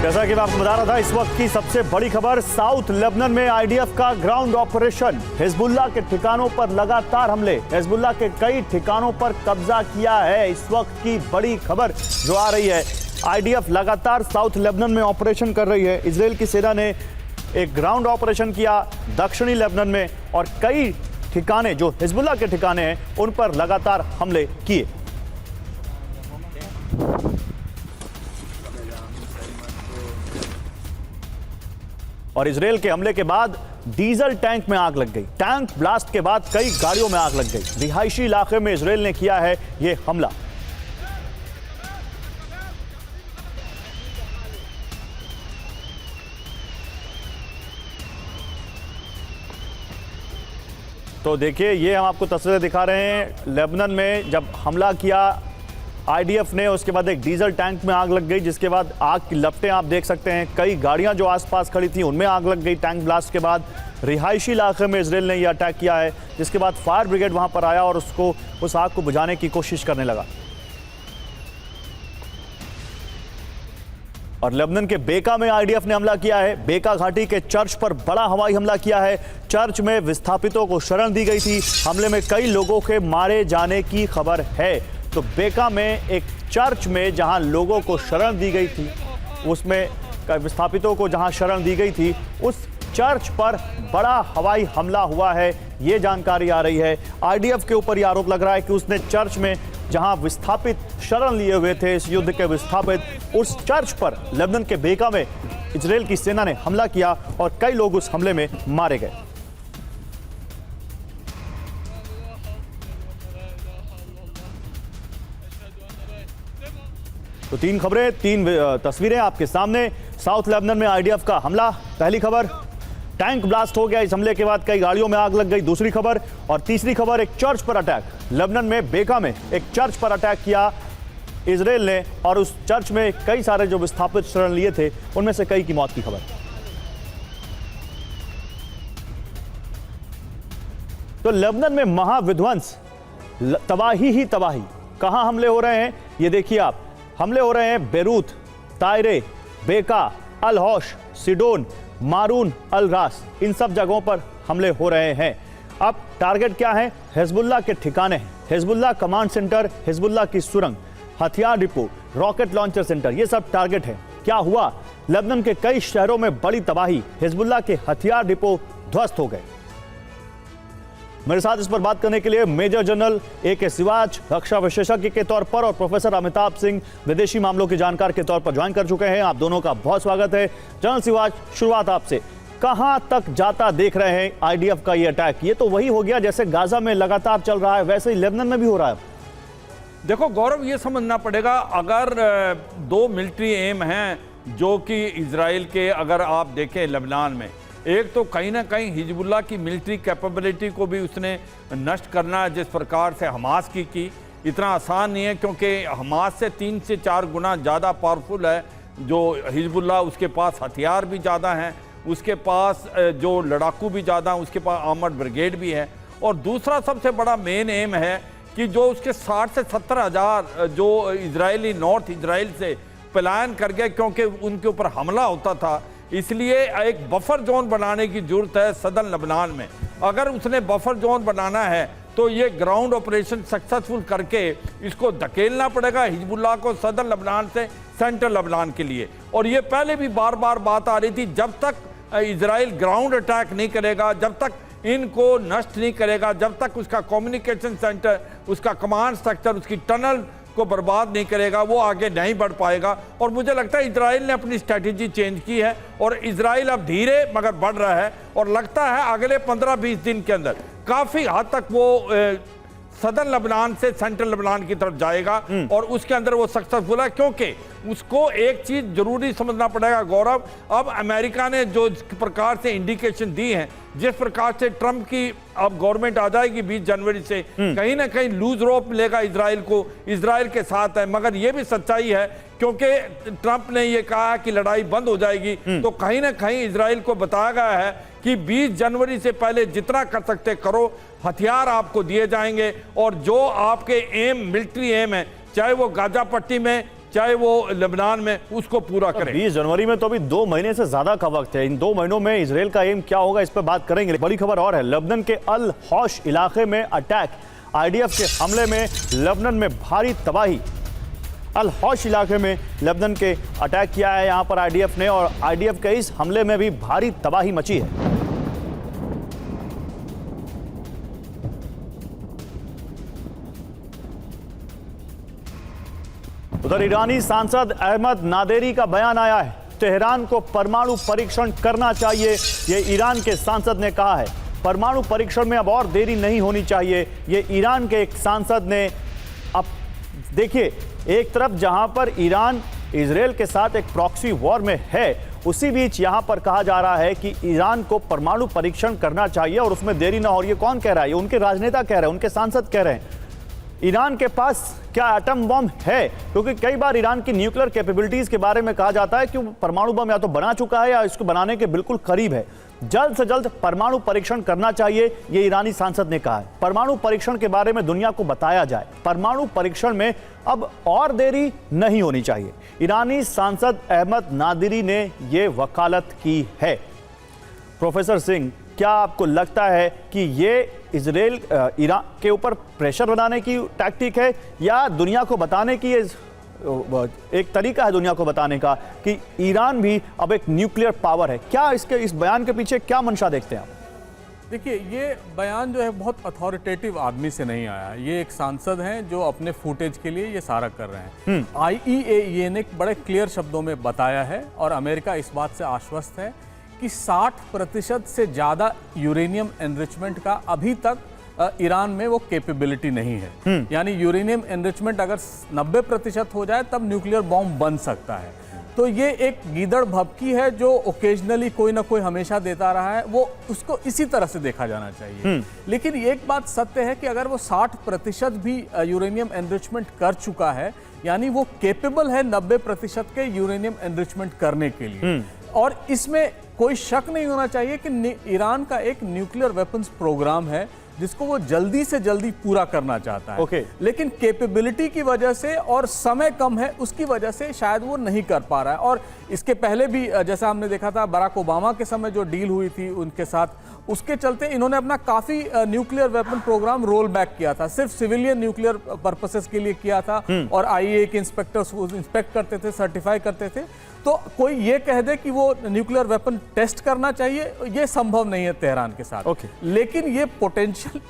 जैसा कि मैं आपको बता रहा था, इस वक्त की सबसे बड़ी खबर, साउथ लेबनान में आईडीएफ का ग्राउंड ऑपरेशन। हिजबुल्लाह के ठिकानों पर लगातार हमले, हिजबुल्लाह के कई ठिकानों पर कब्जा किया है। इस वक्त की बड़ी खबर जो आ रही है, आईडीएफ लगातार साउथ लेबनान में ऑपरेशन कर रही है। इजराइल की सेना ने एक ग्राउंड ऑपरेशन किया दक्षिणी लेबनान में और कई ठिकाने जो हिजबुल्लाह के ठिकाने हैं उन पर लगातार हमले किए। और इजराइल के हमले के बाद डीजल टैंक में आग लग गई। टैंक ब्लास्ट के बाद कई गाड़ियों में आग लग गई। रिहायशी इलाके में इजराइल ने किया है यह हमला। तो देखिए, ये हम आपको तस्वीरें दिखा रहे हैं। लेबनान में जब हमला किया आईडीएफ ने, उसके बाद एक डीजल टैंक में आग लग गई, जिसके बाद आग की लपटें आप देख सकते हैं। कई गाड़ियां जो आसपास खड़ी थी उनमें आग लग गई। टैंक ब्लास्ट के बाद रिहायशी इलाके में इजराइल ने यह अटैक किया है, जिसके बाद फायर ब्रिगेड वहां पर आया और उस आग को बुझाने की कोशिश करने लगा। और लेबनान के बेका में आईडीएफ ने हमला किया है। बेका घाटी के चर्च पर बड़ा हवाई हमला किया है। चर्च में विस्थापितों को शरण दी गई थी। हमले में कई लोगों के मारे जाने की खबर है। तो बेका में एक चर्च में जहां लोगों को शरण दी गई थी, उसमें विस्थापितों को जहां शरण दी गई थी, उस चर्च पर बड़ा हवाई हमला हुआ है, ये जानकारी आ रही है। आईडीएफ के ऊपर यह आरोप लग रहा है कि उसने चर्च में जहां विस्थापित शरण लिए हुए थे, इस युद्ध के विस्थापित, उस चर्च पर लेबनान के बेका में इजराइल की सेना ने हमला किया और कई लोग उस हमले में मारे गए। तो तीन खबरें, तीन तस्वीरें आपके सामने। साउथ लेबनान में आईडीएफ का हमला, पहली खबर। टैंक ब्लास्ट हो गया, इस हमले के बाद कई गाड़ियों में आग लग गई, दूसरी खबर। और तीसरी खबर, एक चर्च पर अटैक। लेबनान में बेका में एक चर्च पर अटैक किया इजराइल ने और उस चर्च में कई सारे जो विस्थापित शरण लिए थे उनमें से कई की मौत की खबर। तो लेबनान में महाविध्वंस, तबाही ही तबाही। कहां हमले हो रहे हैं ये देखिए आप। हमले हो रहे हैं बेरूत, तायरे, बेका, अल हौश, सिडोन, मारून, अल रास, इन सब जगहों पर हमले हो रहे हैं। अब टारगेट क्या है? हिजबुल्लाह के ठिकाने हैं। हिजबुल्लाह कमांड सेंटर, हिजबुल्लाह की सुरंग, हथियार डिपो, रॉकेट लॉन्चर सेंटर, ये सब टारगेट है। क्या हुआ? लेबनान के कई शहरों में बड़ी तबाही, हिजबुल्लाह के हथियार डिपो ध्वस्त हो गए। मेरे साथ इस पर बात करने के लिए मेजर जनरल AK सिवाच रक्षा विशेषज्ञ के तौर पर और प्रोफेसर अमिताभ सिंह विदेशी मामलों के जानकार के तौर पर ज्वाइन कर चुके हैं। आप दोनों का बहुत स्वागत है। जनरल सिवाच, शुरुआत आपसे। कहां तक जाता देख रहे हैं आईडीएफ का ये अटैक? ये तो वही हो गया जैसे गाजा में लगातार चल रहा है, वैसे ही लेबनान में भी हो रहा है। देखो गौरव, ये समझना पड़ेगा, अगर दो मिलिट्री एम हैं जो कि इजराइल के, अगर आप देखें लेबनान में, एक तो कहीं ना कहीं हिजबुल्लाह की मिलिट्री कैपेबिलिटी को भी उसने नष्ट करना है, जिस प्रकार से हमास की इतना आसान नहीं है, क्योंकि हमास से 3 से 4 गुना ज़्यादा पावरफुल है जो हिजबुल्लाह। उसके पास हथियार भी ज़्यादा हैं, उसके पास जो लड़ाकू भी ज़्यादा हैं, उसके पास आर्मर्ड ब्रिगेड भी है। और दूसरा सबसे बड़ा मेन एम है कि जो उसके 60 से 70 हज़ार जो इजरायली नॉर्थ इजराइल से पलायन कर गए, क्योंकि उनके ऊपर हमला होता था, इसलिए एक बफर जोन बनाने की जरूरत है सदर्न लेबनान में। अगर उसने बफर जोन बनाना है तो ये ग्राउंड ऑपरेशन सक्सेसफुल करके इसको धकेलना पड़ेगा हिजबुल्लाह को सदर्न लेबनान से सेंट्रल लेबनान के लिए। और ये पहले भी बार बार बात आ रही थी, जब तक इजराइल ग्राउंड अटैक नहीं करेगा, जब तक इनको नष्ट नहीं करेगा, जब तक उसका कम्युनिकेशन सेंटर, उसका कमांड स्ट्रक्चर, उसकी टनल को बर्बाद नहीं करेगा, वो आगे नहीं बढ़ पाएगा। और मुझे लगता है इजराइल ने अपनी स्ट्रैटेजी चेंज की है और इजराइल अब धीरे मगर बढ़ रहा है और लगता है अगले 15-20 दिन के अंदर काफ़ी हद तक वो सदर्न लेबनान से सेंट्रल लेबनान की तरफ जाएगा और उसके अंदर वो सक्सेसफुल है। क्योंकि उसको एक चीज जरूरी समझना पड़ेगा गौरव, अब अमेरिका ने जो प्रकार से इंडिकेशन दी है, जिस प्रकार से ट्रंप की अब गवर्नमेंट आ जाएगी 20 जनवरी से, कहीं ना कहीं लूज रोप मिलेगा इजराइल को, इजराइल के साथ है। मगर यह भी सच्चाई है क्योंकि ट्रंप ने यह कहा कि लड़ाई बंद हो जाएगी, तो कहीं ना कहीं इजराइल को बताया गया है कि 20 जनवरी से पहले जितना कर सकते करो, हथियार आपको दिए जाएंगे और जो आपके एम मिलिट्री एम है, चाहे वो गाजा पट्टी में चाहे वो लेबनान में, उसको पूरा करें। 20 जनवरी में तो अभी 2 महीने से ज्यादा का वक्त है। इन 2 महीनों में इजराइल का एम क्या होगा, इस पर बात करेंगे। बड़ी खबर और है, लेबनान के अल हौश इलाके में अटैक, आईडीएफ के हमले में लेबनान में भारी तबाही। अल हौश इलाके में लेबनान के अटैक किया है यहां पर आईडीएफ ने, और आईडीएफ के इस हमले में भी भारी तबाही मची है। उधर ईरानी सांसद अहमद नादेरी का बयान आया है, तेहरान को परमाणु परीक्षण करना चाहिए, ये ईरान के सांसद ने कहा है। परमाणु परीक्षण में अब और देरी नहीं होनी चाहिए, ये ईरान के एक सांसद ने। अब देखिए, एक तरफ जहां पर ईरान इजराइल के साथ एक प्रॉक्सी वॉर में है, उसी बीच यहां पर कहा जा रहा है कि ईरान को परमाणु परीक्षण करना चाहिए और उसमें देरी ना हो। ये कौन कह रहा है? ये उनके राजनेता कह रहे हैं, उनके सांसद कह रहे हैं। ईरान के पास क्या एटम बम है? क्योंकि कई बार ईरान की न्यूक्लियर कैपेबिलिटीज के बारे में कहा जाता है कि वो परमाणु बम या तो बना चुका है या इसको बनाने के बिल्कुल करीब है। जल्द से जल्द परमाणु परीक्षण करना चाहिए, ये ईरानी सांसद ने कहा है। परमाणु परीक्षण के बारे में दुनिया को बताया जाए, परमाणु परीक्षण में अब और देरी नहीं होनी चाहिए। ईरानी सांसद अहमद नादिरी ने यह वकालत की है। प्रोफेसर सिंह, क्या आपको लगता है कि ये इजराइल ईरान के ऊपर प्रेशर बनाने की टैक्टिक है, या दुनिया को बताने की एक तरीका है दुनिया को बताने का कि ईरान भी अब एक न्यूक्लियर पावर है? क्या इसके इस बयान के पीछे क्या मंशा देखते हैं आप? देखिए, ये बयान जो है बहुत अथॉरिटेटिव आदमी से नहीं आया। ये एक सांसद हैं जो अपने फुटेज के लिए ये सारा कर रहे हैं। IAEA ने बड़े क्लियर शब्दों में बताया है, और अमेरिका इस बात से आश्वस्त है कि 60% से ज़्यादा यूरेनियम एनरिचमेंट का अभी तक ईरान में वो कैपेबिलिटी नहीं है। यानी यूरेनियम एनरिचमेंट अगर 90% हो जाए तब न्यूक्लियर बॉम्ब बन सकता है। तो ये एक गीदड़ भभकी है जो ओकेजनली कोई ना कोई हमेशा देता रहा है, वो उसको इसी तरह से देखा जाना चाहिए। लेकिन एक बात सत्य है कि अगर वो 60% भी यूरेनियम एनरिचमेंट कर चुका है, यानी वो कैपेबल है 90% के यूरेनियम एनरिचमेंट करने के लिए। और इसमें कोई शक नहीं होना चाहिए कि ईरान का एक न्यूक्लियर वेपन्स प्रोग्राम है जिसको वो जल्दी से जल्दी पूरा करना चाहता है। लेकिन कैपेबिलिटी की वजह से और समय कम है, उसकी वजह से शायद वो नहीं कर पा रहा है। और इसके पहले भी जैसा हमने देखा था बराक ओबामा के समय जो डील हुई थी उनके साथ, उसके चलते इन्होंने अपना काफी nuclear weapon programme roll back किया था, सिर्फ सिविलियन न्यूक्लियर पर्पसेस के लिए किया था। और IAEA के इंस्पेक्टर्स इंस्पेक्ट करते थे, सर्टिफाई करते थे। तो कोई ये कह दे कि वो न्यूक्लियर वेपन टेस्ट करना चाहिए, ये संभव नहीं है तेहरान के साथ। लेकिन ये पोटेंशियल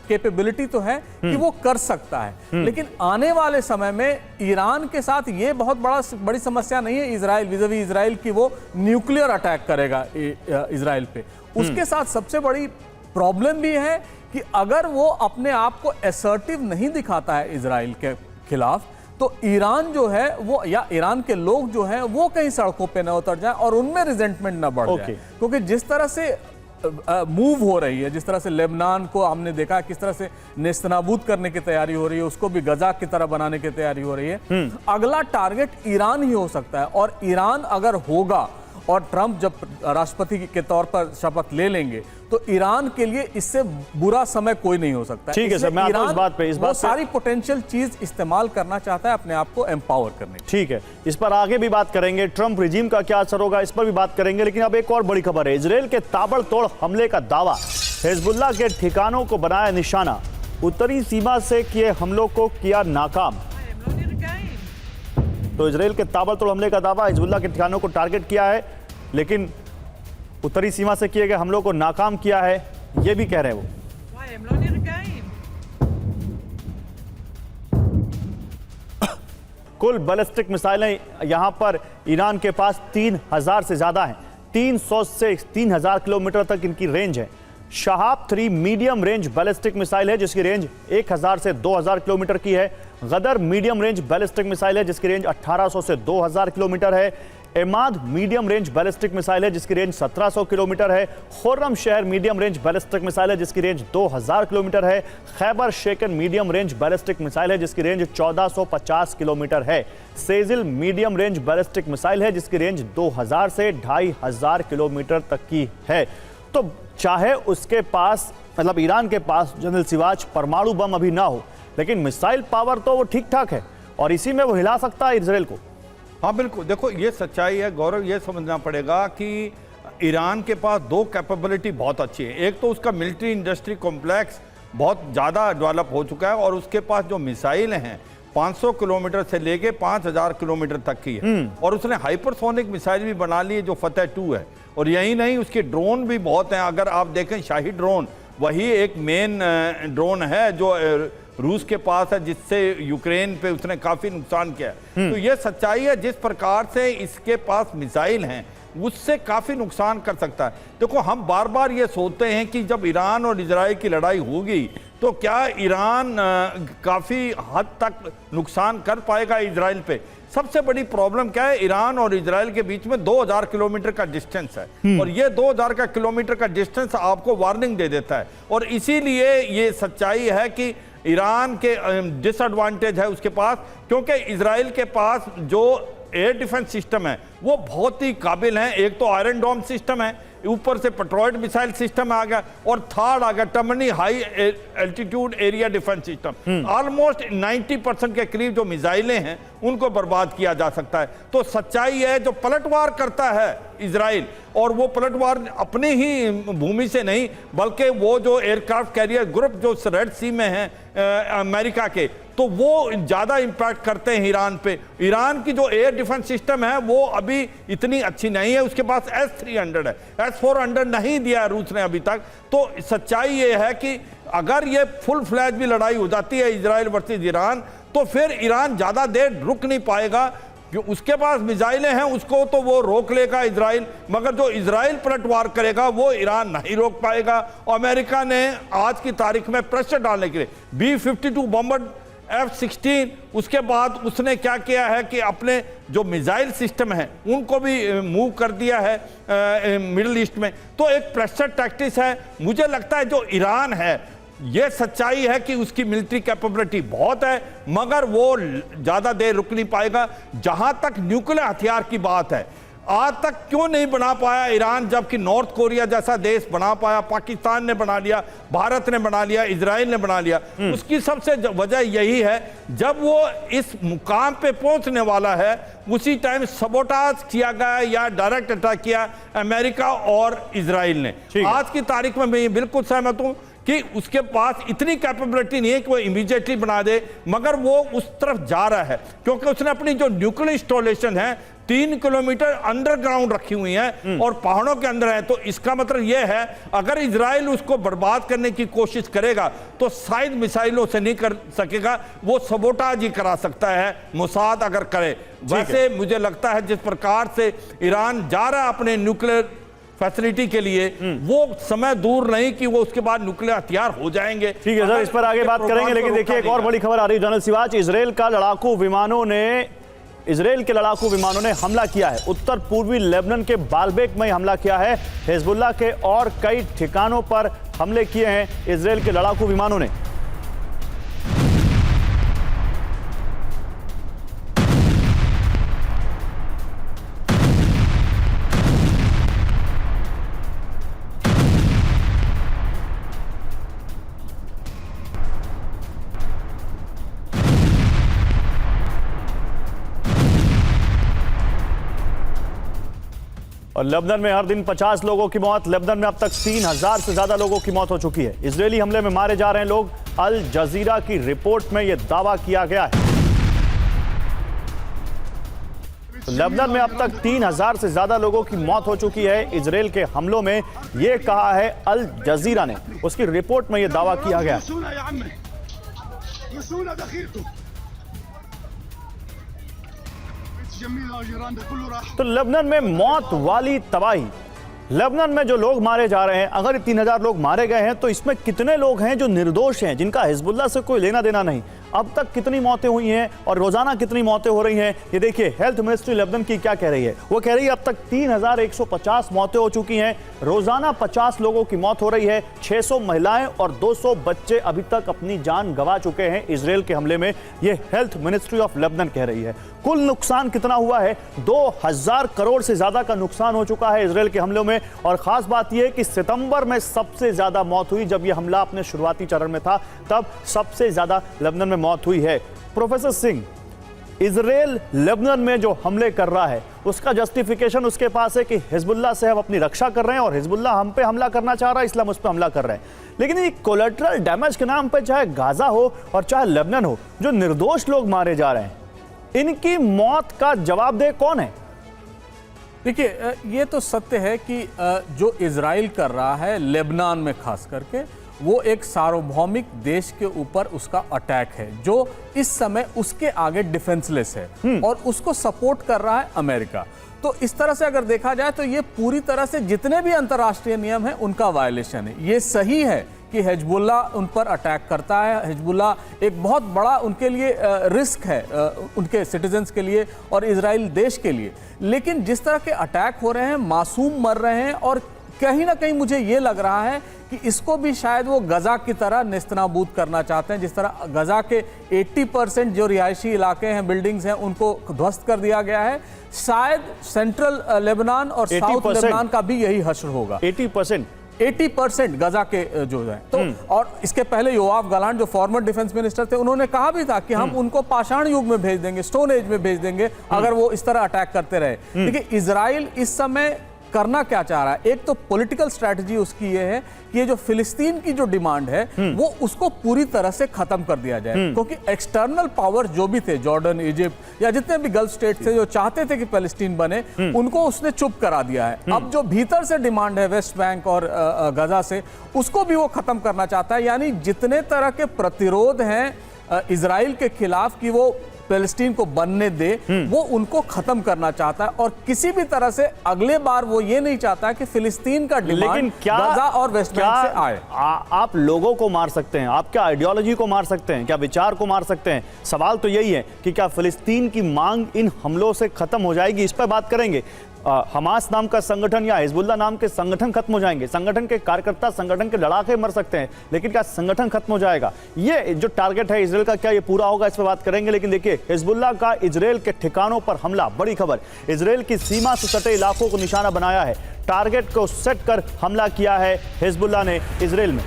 कैपेबिलिटी तो है कि वो कर सकता है। लेकिन आने वाले समय में ईरान के साथ ये बहुत बड़ी समस्या नहीं है इजराइल, विज़ावी इजराइल की वो न्यूक्लियर अटैक करेगा इजराइल पे। उसके साथ सबसे बड़ी प्रॉब्लम भी है कि अगर वो अपने आप को असर्टिव नहीं दिखाता है इजराइल के खिलाफ, तो ईरान जो है वो, या ईरान के लोग जो हैं वो कहीं सड़कों पे न उतर जाए और उनमें रिजेंटमेंट न बढ़ जाए। क्योंकि जिस तरह से मूव हो रही है, जिस तरह से लेबनान को हमने देखा किस तरह से नेस्तनाबूद करने की तैयारी हो रही है, उसको भी गजा की तरह बनाने की तैयारी हो रही है, अगला टारगेट ईरान ही हो सकता है। और ईरान अगर होगा और ट्रंप जब राष्ट्रपति के तौर पर शपथ ले लेंगे, तो ईरान के लिए इससे बुरा समय कोई नहीं हो सकता। ठीक है सर, मैं आपको इस बात पे सारी पोटेंशियल चीज इस्तेमाल करना चाहता है अपने आप को एम्पावर करने। ठीक है, इस पर आगे भी बात करेंगे। ट्रंप रिजीम का क्या असर होगा, इस पर भी बात करेंगे। लेकिन अब एक और बड़ी खबर है, इजराइल के ताबड़तोड़ हमले का दावा, हिजबुल्लाह के ठिकानों को बनाया निशाना, उत्तरी सीमा से किए हमलों को किया नाकाम। तो इजराइल के ताबड़तोड़ हमले का दावा, हिजबुल्लाह के ठिकानों को टारगेट किया है, लेकिन उत्तरी सीमा से किए गए हमलों को नाकाम किया है, ये भी कह रहे हैं वो। कुल बैलिस्टिक मिसाइलें यहां पर ईरान के पास 3000 से ज्यादा हैं। 300 से 3000 किलोमीटर तक इनकी रेंज है। Shahab 3 medium range ballistic missile है जिसकी रेंज 1000 से 2000 किलोमीटर की है। गदर मीडियम रेंज बैलिस्टिक मिसाइल है जिसकी रेंज 1800 से 2000 किलोमीटर है। Amad medium range ballistic missile है जिसकी रेंज 1700 किलोमीटर है। खुर्रम शहर मीडियम रेंज बैलिस्टिक मिसाइल है जिसकी रेंज 2000 किलोमीटर है। खैबर शेकन मीडियम रेंज बैलिस्टिक मिसाइल है जिसकी रेंज 1450 किलोमीटर है। Sejjil medium range ballistic missile है जिसकी रेंज 2000 से 2500 किलोमीटर तक की है। तो चाहे उसके पास, मतलब ईरान के पास जनरल सिवाच परमाणु बम अभी ना हो, लेकिन मिसाइल पावर तो वो ठीक ठाक है। और इसी में वो हिला सकता है इजराइल को। हाँ बिल्कुल, देखो ये सच्चाई है गौरव, ये समझना पड़ेगा कि ईरान के पास दो कैपेबिलिटी बहुत अच्छी है। एक तो उसका मिलिट्री इंडस्ट्री कॉम्प्लेक्स बहुत ज़्यादा डेवलप हो चुका है, और उसके पास जो मिसाइल हैं 500 किलोमीटर से लेके 5000 किलोमीटर तक की है, और उसने हाइपरसोनिक मिसाइल भी बना ली है जो फतेह 2 है। और यही नहीं, उसके ड्रोन भी बहुत हैं। अगर आप देखें शाही ड्रोन, वही एक मेन ड्रोन है जो रूस के पास है, जिससे यूक्रेन पे उसने काफ़ी नुकसान किया है। तो ये सच्चाई है, जिस प्रकार से इसके पास मिसाइल हैं उससे काफ़ी नुकसान कर सकता है। देखो हम बार बार ये सोचते हैं कि जब ईरान और इजराइल की लड़ाई होगी तो क्या ईरान काफ़ी हद तक नुकसान कर पाएगा इजराइल पे। सबसे बड़ी प्रॉब्लम क्या है, ईरान और इजराइल के बीच में 2000 किलोमीटर का डिस्टेंस है, और ये 2000 का किलोमीटर का डिस्टेंस आपको वार्निंग दे देता है। और इसीलिए ये सच्चाई है कि ईरान के डिसएडवांटेज है उसके पास, क्योंकि इजराइल के पास जो एयर डिफेंस सिस्टम है वो बहुत ही काबिल हैं। एक तो आयरन डोम सिस्टम है, ऊपर से पेट्रोइड मिसाइल सिस्टम आ गया, और थर्ड आ गया terminal high altitude area defence system. Almost 90% के करीब जो मिसाइलें हैं उनको बर्बाद किया जा सकता है। तो सच्चाई है, जो पलटवार करता है इजराइल, और वो पलटवार अपनी ही भूमि से नहीं बल्कि वो जो एयरक्राफ्ट कैरियर ग्रुप जो रेड सी में हैं अमेरिका के, तो वो ज़्यादा इम्पैक्ट करते हैं ईरान पे। ईरान की जो एयर डिफेंस सिस्टम है वो अभी इतनी अच्छी नहीं है, उसके पास S-300 है, S-400 नहीं दिया है रूस ने अभी तक। तो सच्चाई ये है कि अगर ये फुल फ्लैज भी लड़ाई हो जाती है इजराइल वर्सेस ईरान, तो फिर ईरान ज़्यादा देर रुक नहीं पाएगा। जो उसके पास मिसाइलें हैं उसको तो वो रोक लेगा इजराइल, मगर जो इजराइल पलटवार करेगा वो ईरान नहीं रोक पाएगा। अमेरिका ने आज की तारीख में प्रेशर डालने के लिए B-52 बॉम्बर F-16, उसके बाद उसने क्या किया है कि अपने जो मिसाइल सिस्टम है उनको भी मूव कर दिया है मिडिल ईस्ट में। तो एक प्रेशर टैक्टिक्स है। मुझे लगता है जो ईरान है, ये सच्चाई है कि उसकी मिलिट्री कैपेबिलिटी बहुत है, मगर वो ज़्यादा देर रुक नहीं पाएगा। जहां तक न्यूक्लियर हथियार की बात है, आज तक क्यों नहीं बना पाया ईरान, जबकि नॉर्थ कोरिया जैसा देश बना पाया, पाकिस्तान ने बना लिया, भारत ने बना लिया, इजराइल ने बना लिया। उसकी सबसे वजह यही है, जब वो इस मुकाम पे पहुंचने वाला है उसी टाइम सबोटाज किया गया या डायरेक्ट अटैक किया अमेरिका और इजराइल ने। आज की तारीख में मैं बिल्कुल सहमत हूं कि उसके पास इतनी कैपेबिलिटी नहीं है कि वो इमीडिएटली बना दे, मगर वो उस तरफ जा रहा है, क्योंकि उसने अपनी जो न्यूक्लियर इंस्टॉलेशन है 3 किलोमीटर अंडरग्राउंड रखी हुई है और पहाड़ों के अंदर है। तो इसका मतलब यह है, अगर इजराइल उसको बर्बाद करने की कोशिश करेगा तो शायद मिसाइलों से नहीं कर सकेगा, वो सबोटाज ही करा सकता है मोसाद अगर करे। वैसे मुझे लगता है जिस प्रकार से ईरान जा रहा है अपने न्यूक्लियर फैसिलिटी के लिए, वो समय दूर नहीं कि वो उसके बाद न्यूक्लियर हथियार हो जाएंगे। ठीक है सर, इस पर आगे बात करेंगे, लेकिन देखिए एक और बड़ी खबर आ रही है जनरल सिवाच। इजराइल के लड़ाकू विमानों ने हमला किया है। उत्तर पूर्वी लेबनान के बालबेक में हमला किया है। हिजबुल्लाह के और कई ठिकानों पर हमले किए हैं इजराइल के लड़ाकू विमानों ने। और लेबनान में हर दिन 50 लोगों की मौत। लेबनान में अब तक 3000 से ज्यादा लोगों की मौत हो चुकी है। इजरायली हमले में मारे जा रहे हैं लोग। अल जजीरा की रिपोर्ट में यह दावा किया गया है। तो लेबनान में अब तक 3000 से ज्यादा लोगों की मौत हो चुकी है इजराइल के हमलों में, यह कहा है अल जजीरा ने। उसकी रिपोर्ट में यह दावा किया गया है। तो लेबनान में मौत वाली तबाही, लेबनान में जो लोग मारे जा रहे हैं, अगर 3000 लोग मारे गए हैं तो इसमें कितने लोग हैं जो निर्दोष हैं, जिनका हिजबुल्लाह से कोई लेना देना नहीं। अब तक कितनी मौतें हुई हैं और रोजाना कितनी मौतें हो रही हैं, ये देखिए हेल्थ मिनिस्ट्री लेबनान की क्या कह रही है। वो कह रही है अब तक 3150 मौतें हो चुकी हैं, रोजाना 50 लोगों की मौत हो रही है, 600 महिलाएं और 200 बच्चे अभी तक अपनी जान गंवा चुके हैं इजराइल के हमले में, ये हेल्थ मिनिस्ट्री ऑफ लेबनान कह रही है। कुल नुकसान कितना हुआ है? 2000 करोड़ से ज्यादा का नुकसान हो चुका है इजराइल के हमलों में। और खास बात यह है कि सितंबर में सबसे ज्यादा मौत हुई, जब यह हमला अपने शुरुआती चरण में था तब सबसे ज्यादा लेबनान में मौत हुई है। प्रोफेसर सिंह, इजराइल लेबनान में जो हमले कर रहा है उसका जस्टिफिकेशन उसके पास है कि हिजबुल्लाह से हम अपनी रक्षा कर रहे हैं और हिजबुल्लाह हम पे हमला करना चाह रहा है, इस्लाम उस पर हमला कर रहे हैं। लेकिन ये कोलेटरल डैमेज के नाम पे चाहे गाजा हो और चाहे लेबनान हो, जो निर्दोष लोग मारे जा रहे हैं, इनकी मौत का जवाबदेह कौन है? देखिए, ये तो सत्य है कि जो इजराइल कर रहा है लेबनान में खास करके, वो एक सार्वभौमिक देश के ऊपर उसका अटैक है जो इस समय उसके आगे डिफेंसलेस है और उसको सपोर्ट कर रहा है अमेरिका। तो इस तरह से अगर देखा जाए तो ये पूरी तरह से जितने भी अंतर्राष्ट्रीय नियम हैं उनका वायलेशन है। ये सही है कि हिजबुल्लाह उन पर अटैक करता है। हिजबुल्लाह एक बहुत बड़ा उनके लिए रिस्क है, उनके सिटीजन्स के लिए और इजराइल देश के लिए। लेकिन जिस तरह के अटैक हो रहे हैं, मासूम मर रहे हैं, और कहीं ना कहीं मुझे ये लग रहा है कि इसको भी शायद वो गजा की तरह नेस्तनाबूद करना चाहते हैं। जिस तरह गजा के 80% जो रिहायशी इलाके हैं, बिल्डिंग्स हैं, उनको ध्वस्त कर दिया गया है, शायद सेंट्रल लेबनान और साउथ लेबनान का भी यही हश्र होगा। 80% गजा के जो है। तो और इसके पहले योआव गलांट जो फॉर्मर डिफेंस मिनिस्टर थे, उन्होंने कहा भी था कि हम उनको पाषाण युग में भेज देंगे, स्टोन एज में भेज देंगे अगर वो इस तरह अटैक करते रहे। देखिए, इजराइल इस समय करना क्या चाह रहा है, एक तो पॉलिटिकल स्ट्रैटेजी उसकी ये है कि ये जो फिलिस्तीन की जो डिमांड है वो उसको पूरी तरह से खत्म कर दिया जाए, क्योंकि एक्सटर्नल पावर जो भी थे, जॉर्डन, इजिप्ट या जितने भी गल्फ स्टेट थे जो चाहते थे कि पैलेस्टीन बने, उनको उसने चुप करा दिया है। अब जो भीतर से डिमांड है वेस्ट बैंक और गजा से, उसको भी वो खत्म करना चाहता है। यानी जितने तरह के प्रतिरोध हैं इजराइल के खिलाफ कि वो पैलेस्टीन को बनने दे, वो उनको खत्म करना चाहता है। और किसी भी तरह से अगले बार वो ये नहीं चाहता है कि फिलिस्तीन का डिमांड गाजा और वेस्ट बैंक से आए। आप लोगों को मार सकते हैं, आप क्या आइडियोलॉजी को मार सकते हैं, क्या विचार को मार सकते हैं? सवाल तो यही है कि क्या फिलिस्तीन की मांग इन हमलों से खत्म हो जाएगी? इस पर बात करेंगे। हमास नाम का संगठन या हिजबुल्लाह नाम के संगठन खत्म हो जाएंगे, संगठन के कार्यकर्ता, संगठन के लड़ाके मर सकते हैं, लेकिन क्या संगठन खत्म हो जाएगा? ये जो टारगेट है इजराइल का, क्या ये पूरा होगा? इस पर बात करेंगे। लेकिन देखिए, हिजबुल्लाह का इजराइल के ठिकानों पर हमला, बड़ी खबर। इजराइल की सीमा से सटे इलाकों को निशाना बनाया है, टारगेट को सेट कर हमला किया है हिजबुल्लाह ने इजराइल में।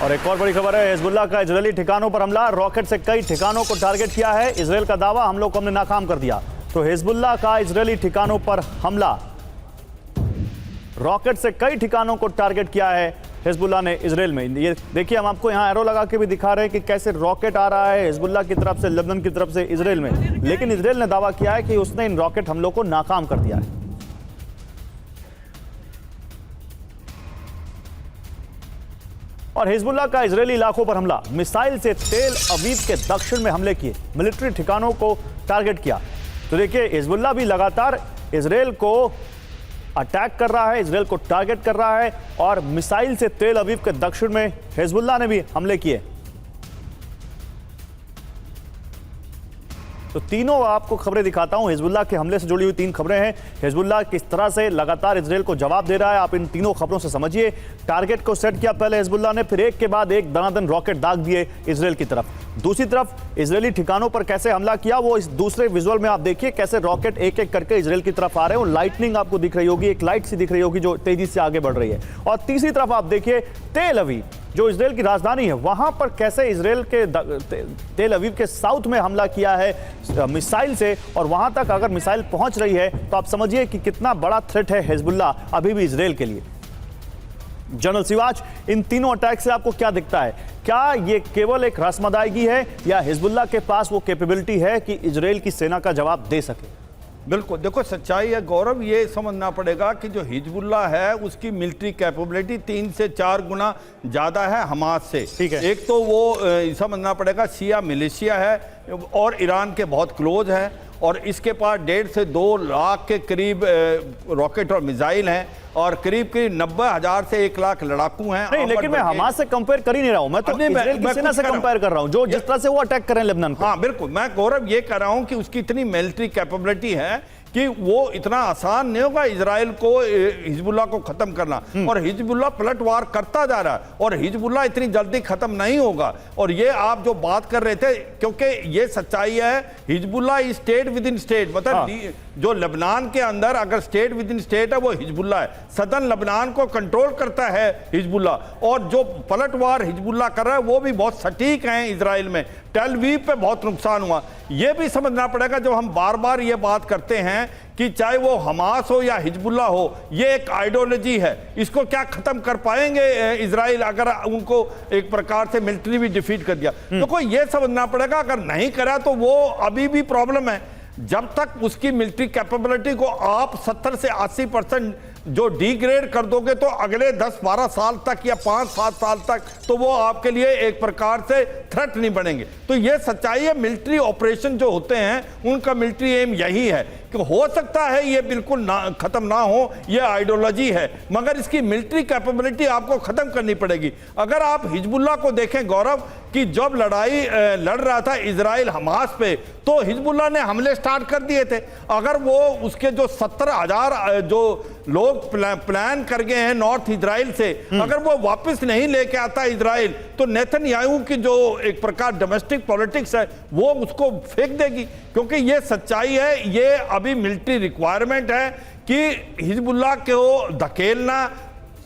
और एक और बड़ी खबर है, हिजबुल्लाह का इजरायली ठिकानों पर हमला, रॉकेट से कई ठिकानों को टारगेट किया है। इजराइल का दावा, हमलों को हमने नाकाम कर दिया। तो हिजबुल्लाह का इजरायली ठिकानों पर हमला, रॉकेट से कई ठिकानों को टारगेट किया है हिजबुल्लाह ने इजराइल में। ये देखिए, हम आपको यहाँ एरो लगा के भी दिखा रहे हैं कि कैसे रॉकेट आ रहा है हिजबुल्लाह की तरफ से, लेबनान की तरफ से इजराइल में। लेकिन इजराइल ने दावा किया है कि उसने इन रॉकेट हमलों को नाकाम कर दिया है। और हिजबुल्लाह का इजरायली इलाकों पर हमला, मिसाइल से तेल अवीव के दक्षिण में हमले किए, मिलिट्री ठिकानों को टारगेट किया। तो देखिए, हिजबुल्लाह भी लगातार इजराइल को अटैक कर रहा है, इजराइल को टारगेट कर रहा है, और मिसाइल से तेल अवीव के दक्षिण में हिजबुल्लाह ने भी हमले किए। तो तीनों आपको खबरें दिखाता हूं, हिजबुल्लाह के हमले से जुड़ी हुई 3 खबरें हैं। हिजबुल्लाह किस तरह से लगातार इजराइल को जवाब दे रहा है, आप इन तीनों खबरों से समझिए। टारगेट को सेट किया पहले हिजबुल्लाह ने, फिर एक के बाद एक दनादन रॉकेट दाग दिए इजराइल की तरफ। दूसरी तरफ इजरायली ठिकानों पर कैसे हमला किया, वो इस दूसरे विजुअल में आप देखिए, कैसे रॉकेट एक एक करके इजराइल की तरफ आ रहे हैं। और लाइटनिंग आपको दिख रही होगी, एक लाइट सी दिख रही होगी जो तेजी से आगे बढ़ रही है। और तीसरी तरफ आप देखिए, तेल अवीव जो इजराइल की राजधानी है, वहां पर कैसे इजराइल के तेल अवीव के साउथ में हमला किया है मिसाइल से। और वहां तक अगर मिसाइल पहुंच रही है तो आप समझिए कि कितना बड़ा थ्रेट है हिजबुल्लाह अभी भी इजराइल के लिए। जनरल सिवाच, इन तीनों अटैक से आपको क्या दिखता है? क्या ये केवल एक रस्मदायगी है या हिजबुल्लाह के पास वो कैपेबिलिटी है कि इजराइल की सेना का जवाब दे सके? बिल्कुल, देखो सच्चाई है गौरव, ये समझना पड़ेगा कि जो हिजबुल्लाह है उसकी मिलिट्री कैपेबिलिटी 3 से 4 गुना ज़्यादा है हमास से। ठीक है। एक तो वो समझना पड़ेगा शिया मिलिशिया है और ईरान के बहुत क्लोज है, और इसके पास 1.5 से 2 लाख के करीब रॉकेट और मिसाइल हैं। और करीब करीब 90,000 से 1 लाख लड़ाकू हैं। नहीं, लेकिन मैं हमास से कंपेयर कर ही नहीं रहा हूं, मैं तो इजराइल की सेना से कंपेयर कर रहा हूं, जो जिस तरह से वो अटैक कर रहे हैं लेबनान को। हाँ बिल्कुल, मैं गौरव ये कह रहा हूं कि उसकी इतनी मिलिट्री कैपेबिलिटी है कि वो इतना आसान नहीं होगा इजराइल को, हिजबुल्लाह को खत्म करना। और हिजबुल्लाह पलटवार करता जा रहा है और हिजबुल्लाह इतनी जल्दी खत्म नहीं होगा। और ये आप जो बात कर रहे थे, क्योंकि ये सच्चाई है, Hezbollah state with in state, मतलब जो लेबनान के अंदर अगर स्टेट विद इन स्टेट है वो हिजबुल्लाह है। सदर्न लेबनान को कंट्रोल करता है हिजबुल्लाह, और जो पलटवार हिजबुल्लाह कर रहा है वो भी बहुत सटीक हैं इजराइल में। टेल अवीव पे बहुत नुकसान हुआ। ये भी समझना पड़ेगा, जो हम बार बार ये बात करते हैं कि चाहे वो हमास हो या हिजबुल्लाह हो, ये एक आइडियोलॉजी है। इसको क्या खत्म कर पाएंगे इजराइल अगर उनको एक प्रकार से मिलिट्री भी डिफीट कर दिया? तो कोई ये समझना पड़ेगा, अगर नहीं करा तो वो अभी भी प्रॉब्लम है। जब तक उसकी मिलिट्री कैपेबिलिटी को आप 70 से 80% जो डिग्रेड कर दोगे तो अगले 10-12 साल तक या 5-7 साल तक तो वो आपके लिए एक प्रकार से थ्रेट नहीं बनेंगे। तो ये सच्चाई है, मिलिट्री ऑपरेशन जो होते हैं उनका मिलिट्री एम यही है कि हो सकता है ये बिल्कुल ना खत्म ना हो, ये आइडियोलॉजी है, मगर इसकी मिलिट्री कैपेबिलिटी आपको खत्म करनी पड़ेगी। अगर आप हिजबुल्लाह को देखें गौरव, कि जब लड़ाई लड़ रहा था इजराइल हमास पे, तो हिजबुल्लाह ने हमले स्टार्ट कर दिए थे। अगर वो उसके जो 70,000 जो लोग प्लान कर गए हैं नॉर्थ इजराइल से, अगर वो वापस नहीं लेके आता इजराइल, तो नेतन्याहू की जो एक प्रकार डोमेस्टिक पॉलिटिक्स है वो उसको फेंक देगी। क्योंकि ये सच्चाई है, ये अभी मिलिट्री रिक्वायरमेंट है कि हिजबुल्लाह को धकेलना,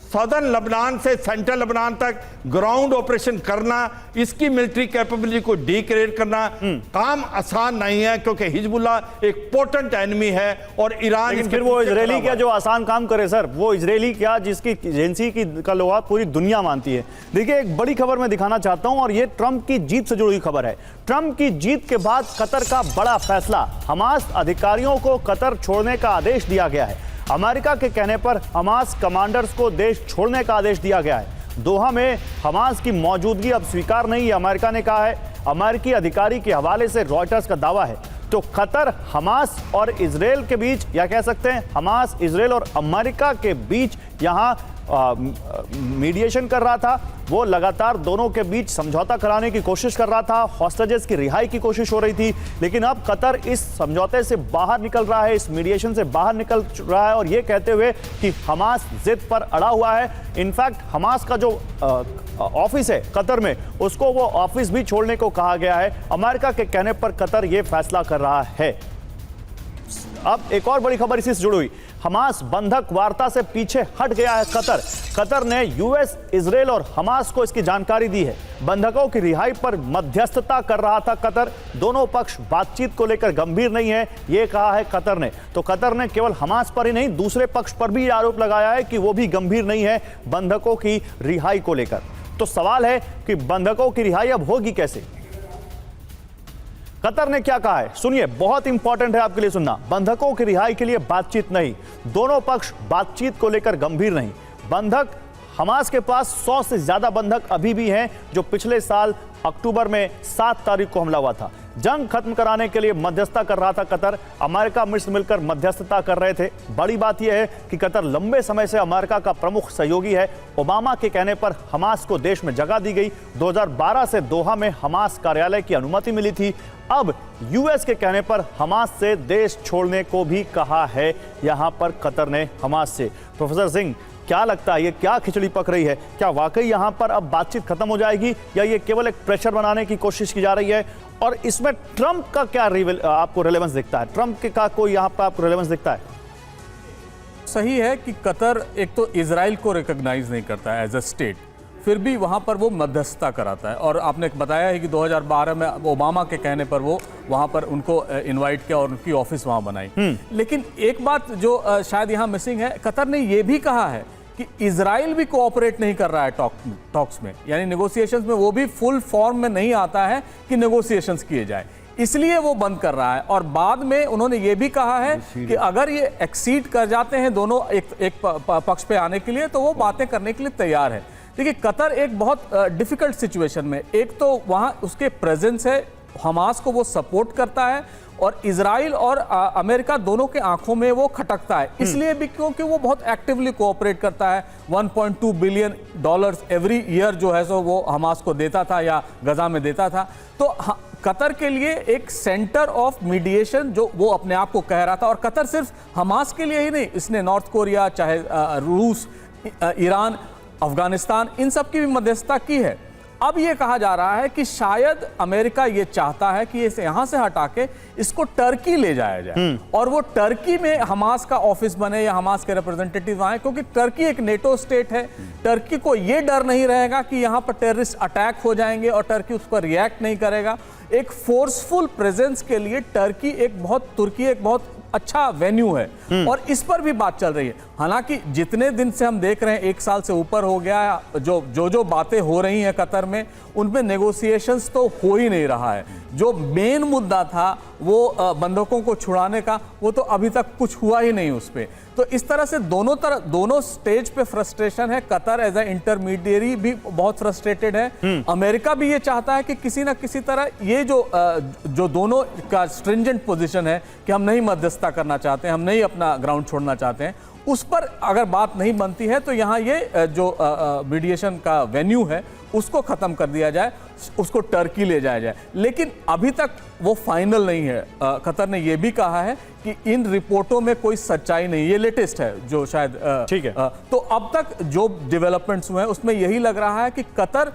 सदर्न लेबनान से सेंट्रल लेबनान तक ग्राउंड ऑपरेशन करना, इसकी मिलिट्री कैपेबिलिटी को डिक्लेयर करना काम आसान नहीं है, क्योंकि हिजबुल्लाह एक पोटेंट एनिमी है और ईरान। फिर वो इजरायली क्या जो आसान काम करे सर, वो इजरायली क्या जिसकी एजेंसी की का लोहा पूरी दुनिया मानती है। देखिए, एक बड़ी खबर मैं दिखाना चाहता हूं और ये ट्रंप की जीत से जुड़ी हुई खबर है। ट्रंप की जीत के बाद कतर का बड़ा फैसला, हमास अधिकारियों को कतर छोड़ने का आदेश दिया गया है। अमेरिका के कहने पर हमास कमांडर्स को देश छोड़ने का आदेश दिया गया है। दोहा में हमास की मौजूदगी अब स्वीकार नहीं है, अमेरिका ने कहा है। अमेरिकी अधिकारी के हवाले से रॉयटर्स का दावा है। तो कतर हमास और इजराइल के बीच, या कह सकते हैं हमास, इजराइल और अमेरिका के बीच यहां मीडिएशन कर रहा था। वो लगातार दोनों के बीच समझौता कराने की कोशिश कर रहा था, हॉस्टेजेस की रिहाई की कोशिश हो रही थी। लेकिन अब कतर इस समझौते से बाहर निकल रहा है, इस मीडिएशन से बाहर निकल रहा है, और ये कहते हुए कि हमास जिद पर अड़ा हुआ है। इनफैक्ट हमास का जो ऑफिस है कतर में, उसको वो ऑफिस भी छोड़ने को कहा गया है। अमेरिका के कहने पर कतर ये फैसला कर रहा है। अब एक और बड़ी खबर इसी से जुड़ी हुई, हमास बंधक वार्ता से पीछे हट गया है कतर। कतर ने यूएस, इजराइल और हमास को इसकी जानकारी दी है। बंधकों की रिहाई पर मध्यस्थता कर रहा था कतर। दोनों पक्ष बातचीत को लेकर गंभीर नहीं है, यह कहा है कतर ने। तो कतर ने केवल हमास पर ही नहीं, दूसरे पक्ष पर भी आरोप लगाया है कि वो भी गंभीर नहीं है बंधकों की रिहाई को लेकर। तो सवाल है कि बंधकों की रिहाई अब होगी कैसे? कतर ने क्या कहा है सुनिए, बहुत इंपॉर्टेंट है आपके लिए सुनना। बंधकों की रिहाई के लिए बातचीत नहीं, दोनों पक्ष बातचीत को लेकर गंभीर नहीं। बंधक, हमास के पास 100 से ज्यादा बंधक अभी भी हैं जो पिछले साल अक्टूबर में 7 तारीख को हमला हुआ था। जंग खत्म कराने के लिए मध्यस्थता कर रहा था कतर। अमेरिका, मिस्र मिलकर मध्यस्थता कर रहे थे। बड़ी बात यह है कि कतर लंबे समय से अमेरिका का प्रमुख सहयोगी है। ओबामा के कहने पर हमास को देश में जगह दी गई। 2012 से दोहा में हमास कार्यालय की अनुमति मिली थी। अब यूएस के कहने पर हमास से देश छोड़ने को भी कहा है यहां पर कतर ने हमास से। प्रोफेसर सिंह, क्या लगता है ये क्या खिचड़ी पक रही है? क्या वाकई यहां पर अब बातचीत खत्म हो जाएगी या ये केवल एक प्रेशर बनाने की कोशिश की जा रही है? और इसमें ट्रंप का क्या आपको रिलेवेंस दिखता है? ट्रंप के का कोई यहां पर आपको रिलेवेंस दिखता है? सही है कि कतर एक तो इजराइल को रिकॉग्नाइज नहीं करता है एज अ स्टेट, फिर भी वहाँ पर वो मध्यस्थता कराता है। और आपने बताया है कि 2012 में ओबामा के कहने पर वो वहाँ पर उनको इनवाइट किया और उनकी ऑफिस वहाँ बनाई। लेकिन एक बात जो शायद यहाँ मिसिंग है, कतर ने ये भी कहा है कि इजराइल भी कोऑपरेट नहीं कर रहा है टॉक्स में, यानी नेगोशिएशंस में वो भी फुल फॉर्म में नहीं आता है कि नेगोशिएशंस किए जाए, इसलिए वो बंद कर रहा है। और बाद में उन्होंने ये भी कहा है कि अगर ये एक्सीड कर जाते हैं दोनों एक पक्ष पे आने के लिए, तो वो बातें करने के लिए तैयार है। देखिए, कतर एक बहुत डिफिकल्ट सिचुएशन में, एक तो वहाँ उसके प्रेजेंस है हमास को वो सपोर्ट करता है और इजराइल और अमेरिका दोनों के आंखों में वो खटकता है, इसलिए भी क्योंकि वो बहुत एक्टिवली कोऑपरेट करता है। 1.2 बिलियन डॉलर्स एवरी ईयर जो है सो वो हमास को देता था या गजा में देता था। तो कतर के लिए एक सेंटर ऑफ मीडिएशन जो वो अपने आप को कह रहा था, और कतर सिर्फ हमास के लिए ही नहीं, इसने नॉर्थ कोरिया, चाहे रूस, ईरान, अफगानिस्तान, इन सब की भी मध्यस्थता की है। अब ये कहा जा रहा है कि शायद अमेरिका ये चाहता है कि इसे यहां से हटा के इसको टर्की ले जाया जाए और वो टर्की में हमास का ऑफिस बने या हमास के रिप्रेजेंटेटिव आए, क्योंकि टर्की एक नेटो स्टेट है। टर्की को ये डर नहीं रहेगा कि यहां पर टेररिस्ट अटैक हो जाएंगे और टर्की उस पर रिएक्ट नहीं करेगा। एक फोर्सफुल प्रेजेंस के लिए तुर्की एक बहुत अच्छा वेन्यू है और इस पर भी बात चल रही है। हालांकि जितने दिन से हम देख रहे हैं, 1 साल से ऊपर हो गया, जो बातें हो रही हैं कतर में, उनमें नेगोशिएशंस तो हो ही नहीं रहा है। जो मेन मुद्दा था वो बंधकों को छुड़ाने का, वो तो अभी तक कुछ हुआ ही नहीं उस पर। तो इस तरह से दोनों स्टेज पे फ्रस्ट्रेशन है। कतर एज ए इंटरमीडिएरी भी बहुत फ्रस्ट्रेटेड है। अमेरिका भी ये चाहता है कि किसी ना किसी तरह ये जो दोनों का स्ट्रिंजेंट पोजीशन है कि हम नहीं मध्यस्थता करना चाहते हैं, हम नहीं अपना ग्राउंड छोड़ना चाहते हैं, उस पर अगर बात नहीं बनती है तो यहाँ ये जो मीडिएशन का वेन्यू है उसको खत्म कर दिया जाए, उसको टर्की ले जाया जाए। लेकिन अभी तक वो फाइनल नहीं है। कतर ने ये भी कहा है कि इन रिपोर्टों में कोई सच्चाई नहीं, ये लेटेस्ट है जो शायद ठीक है। तो अब तक जो डेवलपमेंट्स हुए हैं उसमें यही लग रहा है कि कतर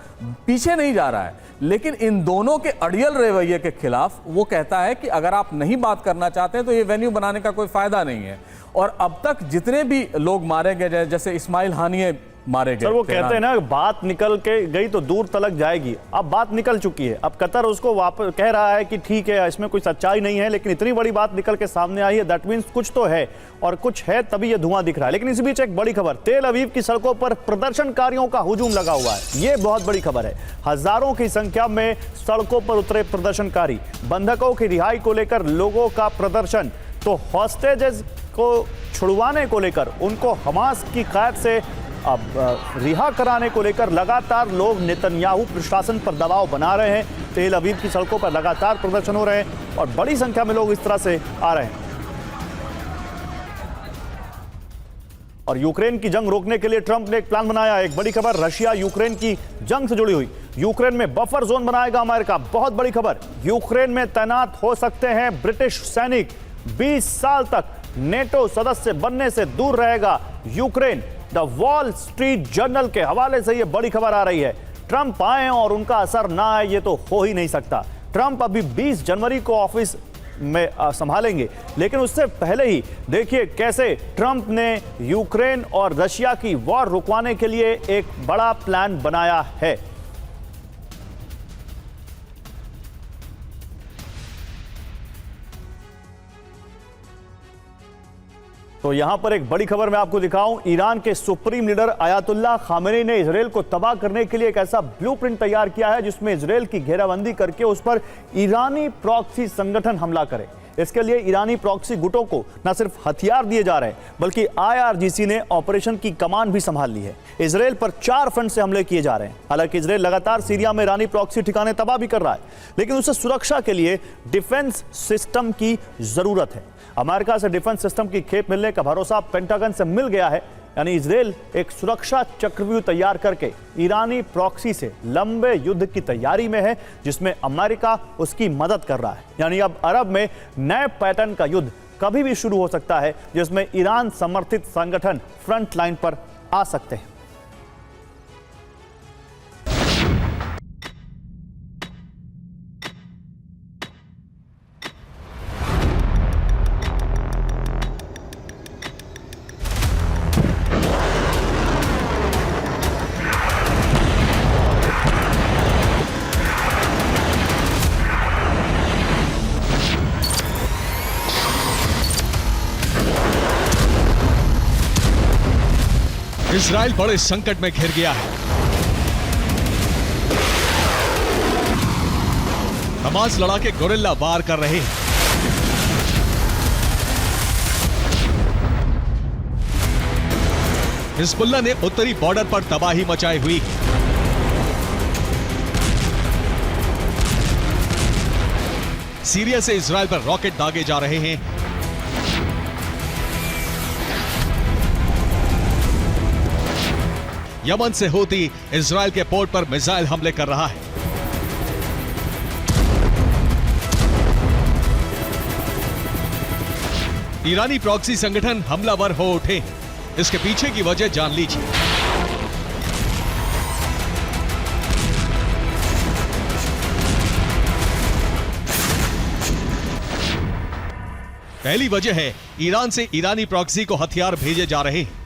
पीछे नहीं जा रहा है, लेकिन इन दोनों के अड़ियल रवैये के खिलाफ वो कहता है कि अगर आप नहीं बात करना चाहते हैं तो ये वेन्यू बनाने का कोई फायदा नहीं है। और अब तक जितने भी लोग मारे गए, जैसे इस्माइल हानिये मारे गए, सर वो कहते हैं ना, बात निकल के गई तो दूर तलक जाएगी। अब बात निकल चुकी है, अब कतर उसको वापस कह रहा है कि ठीक है इसमें कोई सच्चाई नहीं है, लेकिन इतनी बड़ी बात निकल के सामने आई है, दैट मीन्स कुछ तो है और कुछ है, तभी ये धुआं दिख रहा है। लेकिन इसी बीच एक बड़ी खबर, तेल अवीव की सड़कों पर प्रदर्शनकारियों का हुजूम लगा हुआ है। ये बहुत बड़ी खबर है। हजारों की संख्या में सड़कों पर उतरे प्रदर्शनकारी, बंधकों की रिहाई को लेकर लोगों का प्रदर्शन, तो हॉस्टेजेस को छुड़वाने को लेकर, उनको हमास की कैद से अब रिहा कराने को लेकर लगातार लोग नेतन्याहू प्रशासन पर दबाव बना रहे हैं। तेल अवीव की सड़कों पर लगातार प्रदर्शन हो रहे हैं और बड़ी संख्या में लोग इस तरह से आ रहे हैं। और यूक्रेन की जंग रोकने के लिए ट्रंप ने एक प्लान बनाया। एक बड़ी खबर, रशिया यूक्रेन की जंग से जुड़ी हुई। यूक्रेन में बफर जोन बनाएगा अमेरिका। बहुत बड़ी खबर, यूक्रेन में तैनात हो सकते हैं ब्रिटिश सैनिक। 20 साल तक नेटो सदस्य बनने से दूर रहेगा Ukraine. The wall street journal के हवाले से यह बड़ी खबर आ रही है। ट्रंप आए और उनका असर ना आए, ये तो हो ही नहीं सकता। ट्रंप अभी 20 जनवरी को ऑफिस में संभालेंगे, लेकिन उससे पहले ही देखिए कैसे ट्रंप ने यूक्रेन और रशिया की वॉर रुकवाने के लिए एक बड़ा प्लान बनाया है। तो यहां पर एक बड़ी खबर मैं आपको दिखाऊं। ईरान के सुप्रीम लीडर आयतुल्लाह खामेनी ने इजरायल को तबाह करने के लिए एक ऐसा ब्लूप्रिंट तैयार किया है जिसमें इजरायल की घेराबंदी करके उस पर ईरानी प्रॉक्सी संगठन हमला करे। इसके लिए ईरानी प्रॉक्सी गुटों को न सिर्फ हथियार दिए जा रहे हैं, बल्कि IRGC ने ऑपरेशन की कमान भी संभाल ली है। इजरायल पर 4 फ्रंट से हमले किए जा रहे हैं। हालांकि इजरायल लगातार सीरिया में ईरानी प्रॉक्सी ठिकाने तबाह भी कर रहा है, लेकिन उसे सुरक्षा के लिए डिफेंस सिस्टम की जरूरत है। अमेरिका से डिफेंस सिस्टम की खेप मिलने का भरोसा पेंटागन से मिल गया है। यानी इजरायल एक सुरक्षा चक्रव्यूह तैयार करके ईरानी प्रॉक्सी से लंबे युद्ध की तैयारी में है, जिसमें अमेरिका उसकी मदद कर रहा है। यानी अब अरब में नए पैटर्न का युद्ध कभी भी शुरू हो सकता है, जिसमें ईरान समर्थित संगठन फ्रंट लाइन पर आ सकते हैं। इजराइल बड़े संकट में घिर गया है। हमास लड़ाके गोरिल्ला वार कर रहे हैं। हिजबुल्लाह ने उत्तरी बॉर्डर पर तबाही मचाई हुई है। सीरिया से इजराइल पर रॉकेट दागे जा रहे हैं। यमन से हूती इजराइल के पोर्ट पर मिसाइल हमले कर रहा है। ईरानी प्रॉक्सी संगठन हमलावर हो उठे हैं। इसके पीछे की वजह जान लीजिए। पहली वजह है ईरान से ईरानी प्रॉक्सी को हथियार भेजे जा रहे हैं।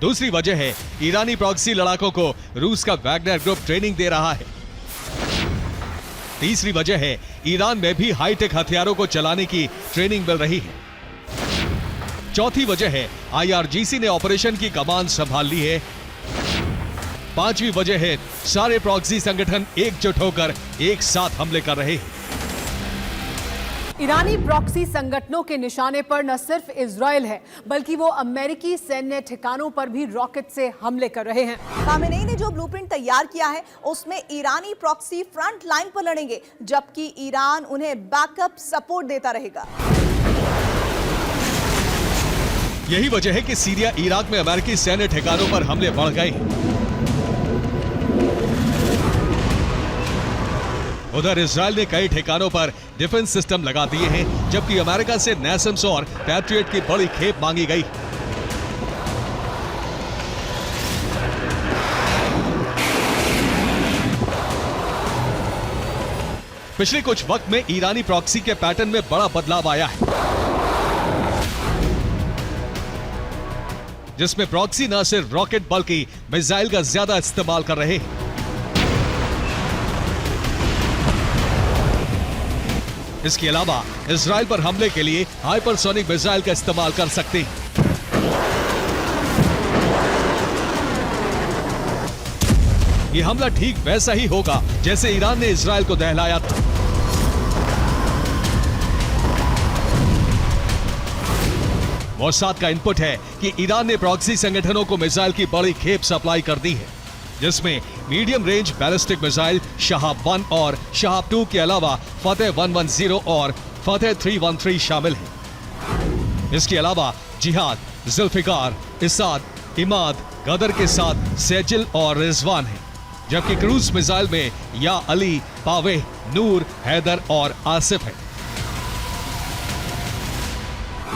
दूसरी वजह है ईरानी प्रॉक्सी लड़ाकों को रूस का वैगनर ग्रुप ट्रेनिंग दे रहा है। तीसरी वजह है ईरान में भी हाईटेक हथियारों को चलाने की ट्रेनिंग मिल रही है। चौथी वजह है आईआरजीसी ने ऑपरेशन की कमान संभाल ली है। पांचवी वजह है सारे प्रॉक्सी संगठन एकजुट होकर एक साथ हमले कर रहे हैं। ईरानी प्रॉक्सी संगठनों के निशाने पर न सिर्फ इजराइल है, बल्कि वो अमेरिकी सैन्य ठिकानों पर भी रॉकेट से हमले कर रहे हैं। खामेनेई ने जो ब्लूप्रिंट तैयार किया है उसमें ईरानी प्रॉक्सी फ्रंट लाइन पर लड़ेंगे, जबकि ईरान उन्हें बैकअप सपोर्ट देता रहेगा। यही वजह है कि सीरिया इराक में अमेरिकी सैन्य ठिकानों पर हमले बढ़ गए। उधर इजराइल ने कई ठिकानों पर डिफेंस सिस्टम लगा दिए हैं, जबकि अमेरिका से नैसम्स और पैट्रियट की बड़ी खेप मांगी गई। पिछले कुछ वक्त में ईरानी प्रॉक्सी के पैटर्न में बड़ा बदलाव आया है, जिसमें प्रॉक्सी न सिर्फ रॉकेट बल्कि मिसाइल का ज्यादा इस्तेमाल कर रहे हैं। इसके अलावा इजराइल पर हमले के लिए हाइपरसोनिक मिसाइल का इस्तेमाल कर सकते हैं। यह हमला ठीक वैसा ही होगा जैसे ईरान ने इजराइल को दहलाया था। मोसाद का इनपुट है कि ईरान ने प्रॉक्सी संगठनों को मिसाइल की बड़ी खेप सप्लाई कर दी है, जिसमें medium range ballistic missile Shahab 1 और शहाब 2 के अलावा फतेह 110 और फतेह 313 शामिल हैं। इसके अलावा जिहाद, जुल्फिकार, इसाद, इमाद, गदर के साथ सेजिल और रिजवान हैं, जबकि क्रूज मिसाइल में या अली, पावेह, नूर, हैदर और आसिफ है।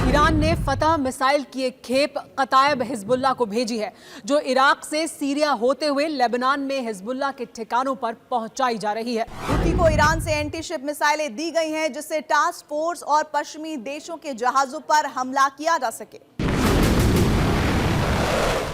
ईरान ने फतह मिसाइल की एक खेप कतायब हिजबुल्लाह को भेजी है, जो इराक से सीरिया होते हुए लेबनान में हिजबुल्लाह के ठिकानों पर पहुंचाई जा रही है। हूती को ईरान से एंटी शिप मिसाइलें दी गई हैं, जिससे टास्क फोर्स और पश्चिमी देशों के जहाजों पर हमला किया जा सके।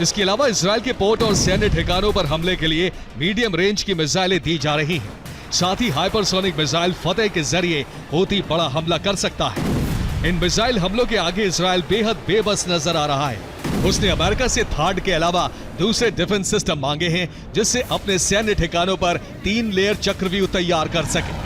इसके अलावा इजराइल के पोर्ट और सैन्य ठिकानों पर हमले के लिए मीडियम रेंज की मिसाइलें दी जा रही हैं। साथ ही हाइपरसोनिक मिसाइल फतेह के जरिए हूती बड़ा हमला कर सकता है। इन मिसाइल हमलों के आगे इजराइल बेहद बेबस नजर आ रहा है। उसने अमेरिका से थाड के अलावा दूसरे डिफेंस सिस्टम मांगे हैं, जिससे अपने सैन्य ठिकानों पर 3 लेयर चक्रव्यूह तैयार कर सके।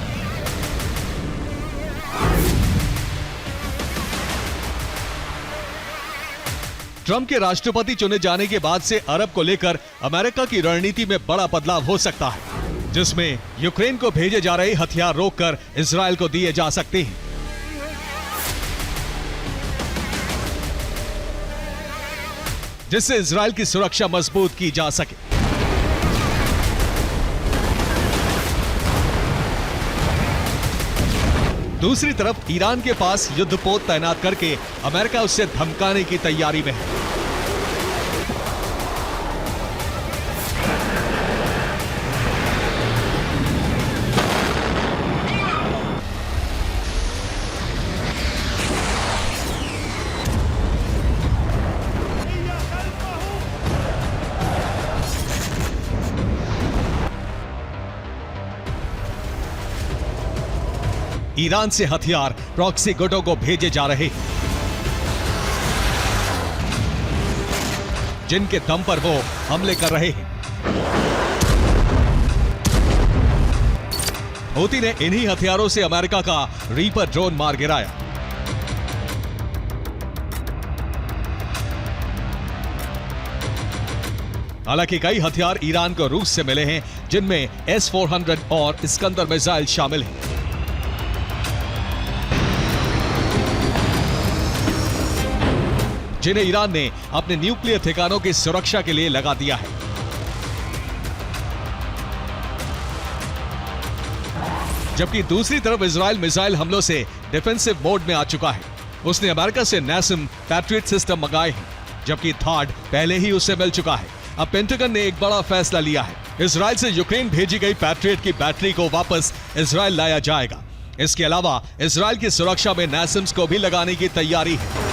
ट्रंप के राष्ट्रपति चुने जाने के बाद से अरब को लेकर अमेरिका की रणनीति में बड़ा बदलाव हो सकता है, जिसमें यूक्रेन को भेजे जा रहे हथियार रोककर इजराइल को दिए जा सकते हैं। जिससे इजराइल की सुरक्षा मजबूत की जा सके। दूसरी तरफ ईरान के पास युद्धपोत तैनात करके अमेरिका उससे धमकाने की तैयारी में है। ईरान से हथियार प्रॉक्सी गुटों को भेजे जा रहे हैं, जिनके दम पर वो हमले कर रहे हैं। हूती ने इन्हीं हथियारों से अमेरिका का रीपर ड्रोन मार गिराया। हालांकि कई हथियार ईरान को रूस से मिले हैं, जिनमें S-400 और इस्कंदर मिसाइल शामिल हैं। जिन्हें ईरान ने अपने न्यूक्लियर ठिकानों की सुरक्षा के लिए लगा दिया है। जबकि दूसरी तरफ इजराइल मिसाइल हमलों से डिफेंसिव मोड में आ चुका है। उसने अमेरिका से NASAM पैट्रियट सिस्टम मंगाए हैं, जबकि THAAD पहले ही उससे मिल चुका है। अब पेंटागन ने एक बड़ा फैसला लिया है। इजराइल से यूक्रेन भेजी गई पैट्रियट की बैटरी को वापस इजराइल लाया जाएगा। इसके अलावा इजराइल की सुरक्षा में NASAMS को भी लगाने की तैयारी है।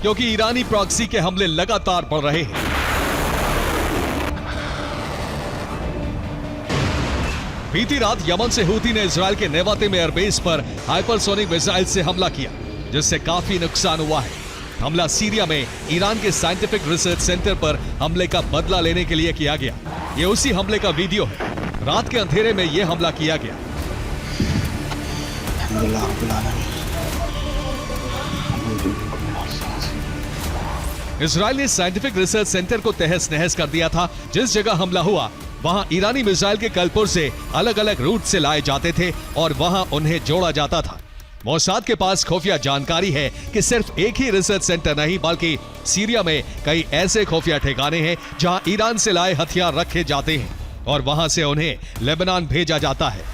क्योंकि ईरानी प्रॉक्सी के हमले लगातार बढ़ रहे हैं। बीती रात यमन से हूती ने इजराइल के नेवाते में एयरबेस पर हाइपरसोनिक मिसाइल से हमला किया, जिससे काफी नुकसान हुआ है। हमला सीरिया में ईरान के साइंटिफिक रिसर्च सेंटर पर हमले का बदला लेने के लिए किया गया। ये उसी हमले का वीडियो है। रात के अंधेरे में यह हमला किया गया। इजराइल ने साइंटिफिक रिसर्च सेंटर को तहस नहस कर दिया था। जिस जगह हमला हुआ वहां ईरानी मिसाइल के कलपुर से अलग अलग रूट से लाए जाते थे और वहां उन्हें जोड़ा जाता था। मोसाद के पास खुफिया जानकारी है कि सिर्फ एक ही रिसर्च सेंटर नहीं बल्कि सीरिया में कई ऐसे खुफिया ठिकाने हैं जहां ईरान से लाए हथियार रखे जाते हैं और वहां से उन्हें लेबनान भेजा जाता है।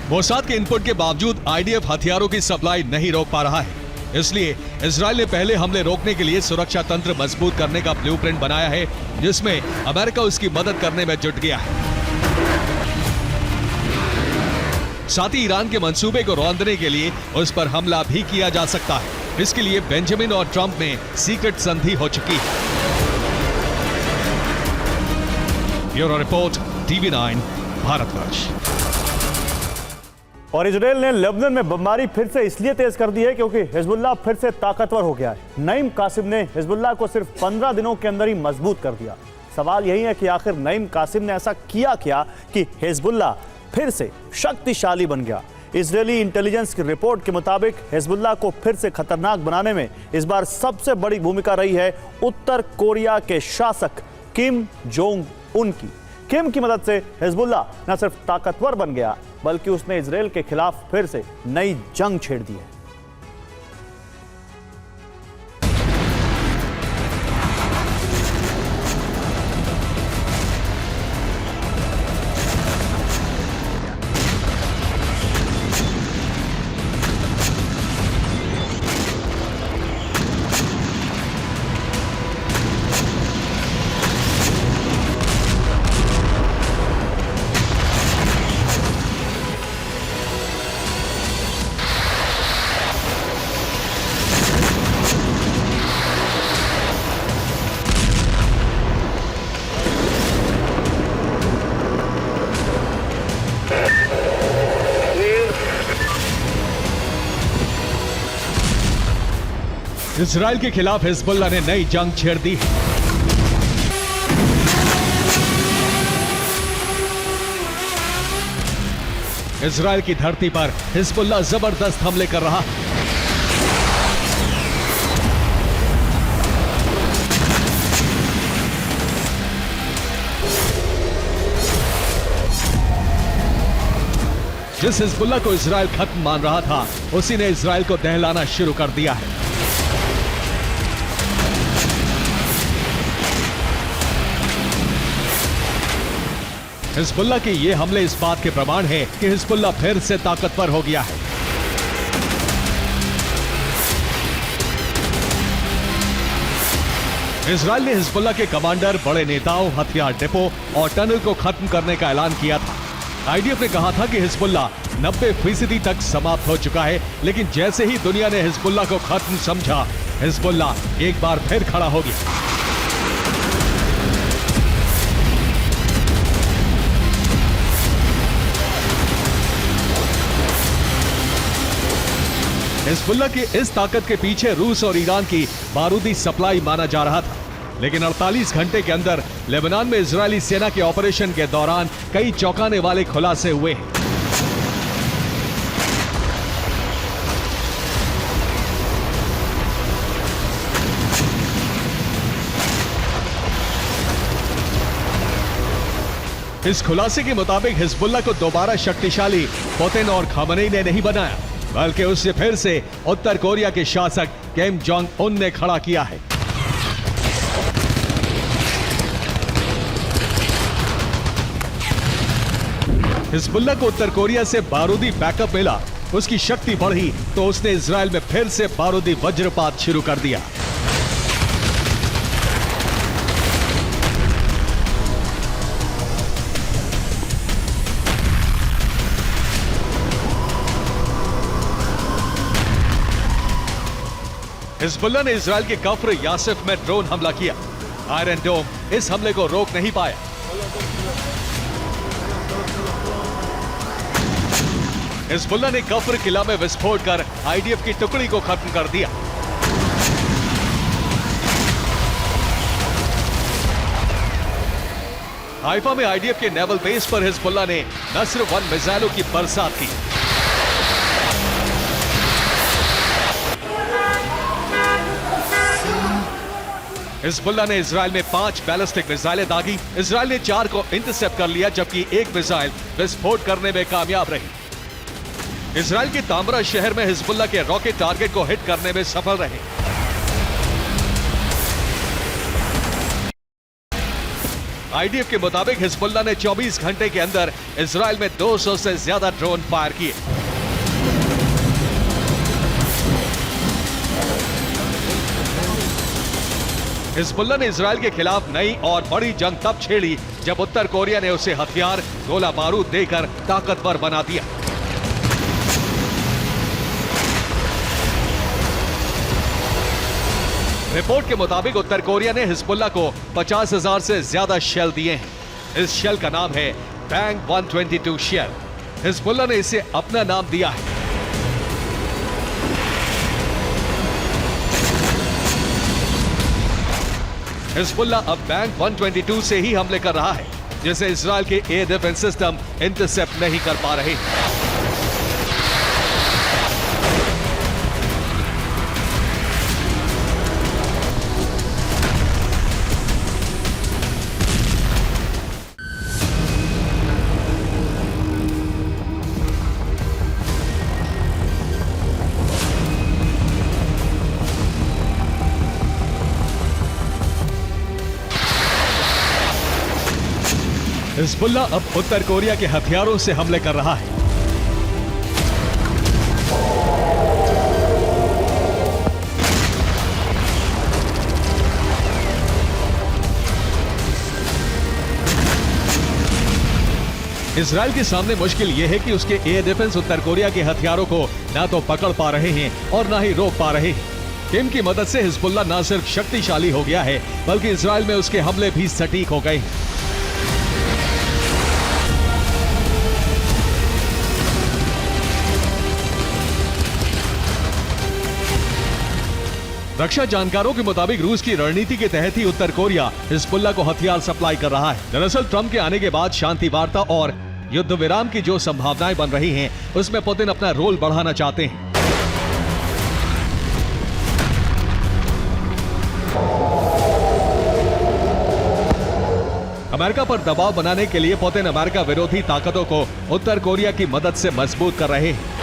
मोसाद के इनपुट के बावजूद IDF हथियारों की सप्लाई नहीं रोक पा रहा है। इसलिए इजराइल ने पहले हमले रोकने के लिए सुरक्षा तंत्र मजबूत करने का ब्लूप्रिंट बनाया है, जिसमें अमेरिका उसकी मदद करने में जुट गया है। साथ ही ईरान के मंसूबे को रौंदने के लिए उस पर हमला भी किया जा सकता है। इसके लिए बेंजामिन और ट्रंप में सीक्रेट संधि हो चुकी है। Bureau report, TV9 Bharatvarsh. और इजराइल ने लेबनान में बमबारी फिर से इसलिए तेज कर दी है क्योंकि हिजबुल्लाह फिर से ताकतवर हो गया है। नईम कासिम ने हिजबुल्लाह को सिर्फ 15 दिनों के अंदर ही मजबूत कर दिया। सवाल यही है कि आखिर नईम कासिम ने ऐसा किया क्या कि हिजबुल्लाह फिर से शक्तिशाली बन गया। इजरायली इंटेलिजेंस की रिपोर्ट के मुताबिक हिजबुल्लाह को फिर से खतरनाक बनाने में इस बार सबसे बड़ी भूमिका रही है उत्तर कोरिया के शासक किम जोंग उन की। किम की मदद से हिजबुल्लाह न सिर्फ ताकतवर बन गया बल्कि उसने इजराइल के खिलाफ फिर से नई जंग छेड़ दी है। इजराइल के खिलाफ हिजबुल्लाह ने नई जंग छेड़ दी है। इजराइल की धरती पर हिजबुल्लाह जबरदस्त हमले कर रहा है। जिस हिजबुल्लाह को इजराइल खत्म मान रहा था उसी ने इजराइल को दहलाना शुरू कर दिया है। हिजबुल्लाह के ये हमले इस बात के प्रमाण है कि हिजबुल्लाह फिर से ताकतवर हो गया है। इजराइल ने हिजबुल्लाह के कमांडर, बड़े नेताओं, हथियार डिपो और टनल को खत्म करने का ऐलान किया था। IDF ने कहा था कि हिजबुल्लाह 90% तक समाप्त हो चुका है, लेकिन जैसे ही दुनिया ने हिजबुल्लाह को खत्म समझा, हिजबुल्लाह एक बार फिर खड़ा हो गया। हिजबुल्लाह की इस ताकत के पीछे रूस और ईरान की बारूदी सप्लाई माना जा रहा था, लेकिन 48 घंटे के अंदर लेबनान में इजरायली सेना के ऑपरेशन के दौरान कई चौंकाने वाले खुलासे हुए हैं। इस खुलासे के मुताबिक हिजबुल्ला को दोबारा शक्तिशाली पुतिन और खामनेई ने नहीं बनाया, बल्कि उससे फिर से उत्तर कोरिया के शासक किम जोंग उन ने खड़ा किया है। हिजबुल्ला को उत्तर कोरिया से बारूदी बैकअप मिला, उसकी शक्ति बढ़ी तो उसने इजराइल में फिर से बारूदी वज्रपात शुरू कर दिया। हिजबुल्ला ने इजराइल के कफ्र यासिफ में ड्रोन हमला किया। आयरन डोम इस हमले को रोक नहीं पाया। हिजबुल्ला ने कफ्र किला में विस्फोट कर आईडीएफ की टुकड़ी को खत्म कर दिया। हाइफा में आईडीएफ के नेवल बेस पर हिजबुल्ला ने नस्र 1 मिसाइलों की बरसात की। हिजबुल्ला ने इजराइल में 5 बैलिस्टिक मिसाइलें दागी। इजराइल ने 4 को इंटरसेप्ट कर लिया, जबकि एक मिसाइल विस्फोट करने में कामयाब रही। इजराइल के तामरा शहर में हिजबुल्ला के रॉकेट टारगेट को हिट करने में सफल रहे। आईडीएफ के मुताबिक हिजबुल्ला ने 24 घंटे के अंदर इजराइल में 200 से ज्यादा ड्रोन फायर किए। हिजबुल्ला ने इजराइल के खिलाफ नई और बड़ी जंग तब छेड़ी जब उत्तर कोरिया ने उसे हथियार, गोला बारूद देकर ताकतवर बना दिया। रिपोर्ट के मुताबिक उत्तर कोरिया ने हिजबुल्ला को 50,000 से ज्यादा शेल दिए हैं। इस शेल का नाम है बैंग 122 शेल। हिजबुल्ला ने इसे अपना नाम दिया है। हिजबुल्ला अब बैंग 122 से ही हमले कर रहा है, जिसे इजराइल के एयर डिफेंस सिस्टम इंटरसेप्ट नहीं कर पा रहे। हिजबुल्ला अब उत्तर कोरिया के हथियारों से हमले कर रहा है। इजराइल के सामने मुश्किल यह है कि उसके एयर डिफेंस उत्तर कोरिया के हथियारों को ना तो पकड़ पा रहे हैं और ना ही रोक पा रहे हैं। किम की मदद से हिजबुल्ला न सिर्फ शक्तिशाली हो गया है, बल्कि इजराइल में उसके हमले भी सटीक हो गए हैं। रक्षा जानकारों के मुताबिक रूस की रणनीति के तहत ही उत्तर कोरिया हिजबुल्ला को हथियार सप्लाई कर रहा है। दरअसल ट्रंप के आने के बाद शांति वार्ता और युद्ध विराम की जो संभावनाएं बन रही हैं, उसमें पुतिन अपना रोल बढ़ाना चाहते हैं। अमेरिका पर दबाव बनाने के लिए पुतिन अमेरिका विरोधी ताकतों को उत्तर कोरिया की मदद से मजबूत कर रहे हैं।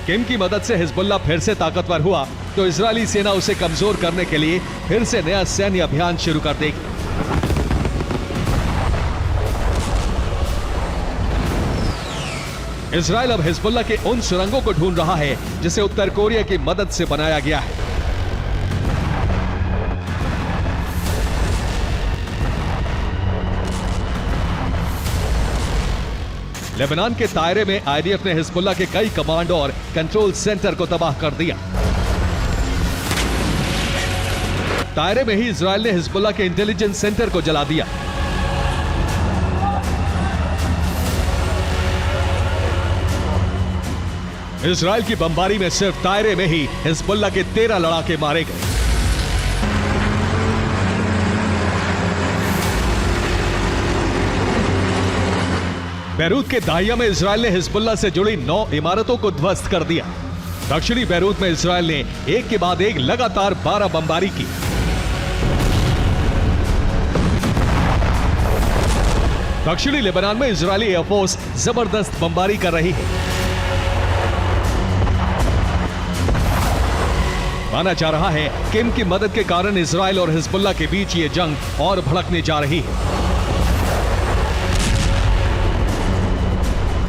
किम की मदद से हिजबुल्ला फिर से ताकतवर हुआ तो इजरायली सेना उसे कमजोर करने के लिए फिर से नया सैन्य अभियान शुरू कर देगी। इजरायल अब हिजबुल्ला के उन सुरंगों को ढूंढ रहा है जिसे उत्तर कोरिया की मदद से बनाया गया है। लेबनान के तायरे में आईडीएफ ने हिजबुल्ला के कई कमांड और कंट्रोल सेंटर को तबाह कर दिया। तायरे में ही इजरायल ने हिजबुल्ला के इंटेलिजेंस सेंटर को जला दिया। इजरायल की बमबारी में सिर्फ तायरे में ही हिजबुल्ला के 13 लड़ाके मारे गए। बैरूत के दाहिया में इजरायल ने हिजबुल्ला से जुड़ी 9 इमारतों को ध्वस्त कर दिया। दक्षिणी बैरूत में इजरायल ने एक के बाद एक लगातार 12 बमबारी की। दक्षिणी लेबनान में इजरायली एयरफोर्स जबरदस्त बमबारी कर रही है। माना जा रहा है किम की मदद के कारण इजरायल और हिजबुल्लाह के बीच ये जंग और भड़कने जा रही है।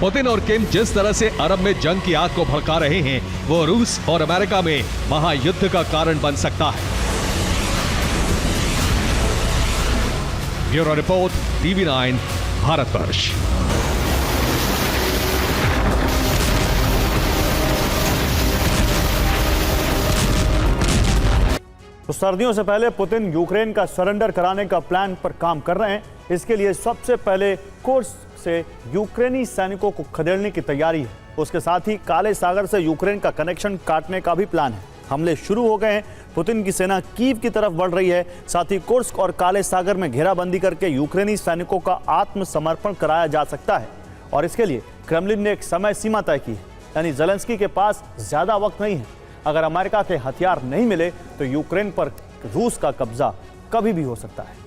पुतिन और किम जिस तरह से अरब में जंग की आग को भड़का रहे हैं, वो रूस और अमेरिका में महायुद्ध का कारण बन सकता है। Bureau report, TV9 Bharatvarsh. तो सर्दियों से पहले पुतिन यूक्रेन का सरेंडर कराने का प्लान पर काम कर रहे हैं। इसके लिए सबसे पहले कुर्स्क से यूक्रेनी सैनिकों को खदेड़ने की तैयारी है। उसके साथ ही काले सागर से यूक्रेन का कनेक्शन काटने का भी प्लान है। हमले शुरू हो गए हैं। पुतिन की सेना कीव की तरफ बढ़ रही है। साथ ही कुर्स्क और काले सागर में घेराबंदी करके यूक्रेनी सैनिकों का आत्मसमर्पण कराया जा सकता है। और इसके लिए क्रेमलिन ने एक समय सीमा तय की है, यानी ज़ेलेंस्की के पास ज्यादा वक्त नहीं है। अगर अमेरिका के हथियार नहीं मिले तो यूक्रेन पर रूस का कब्जा कभी भी हो सकता है।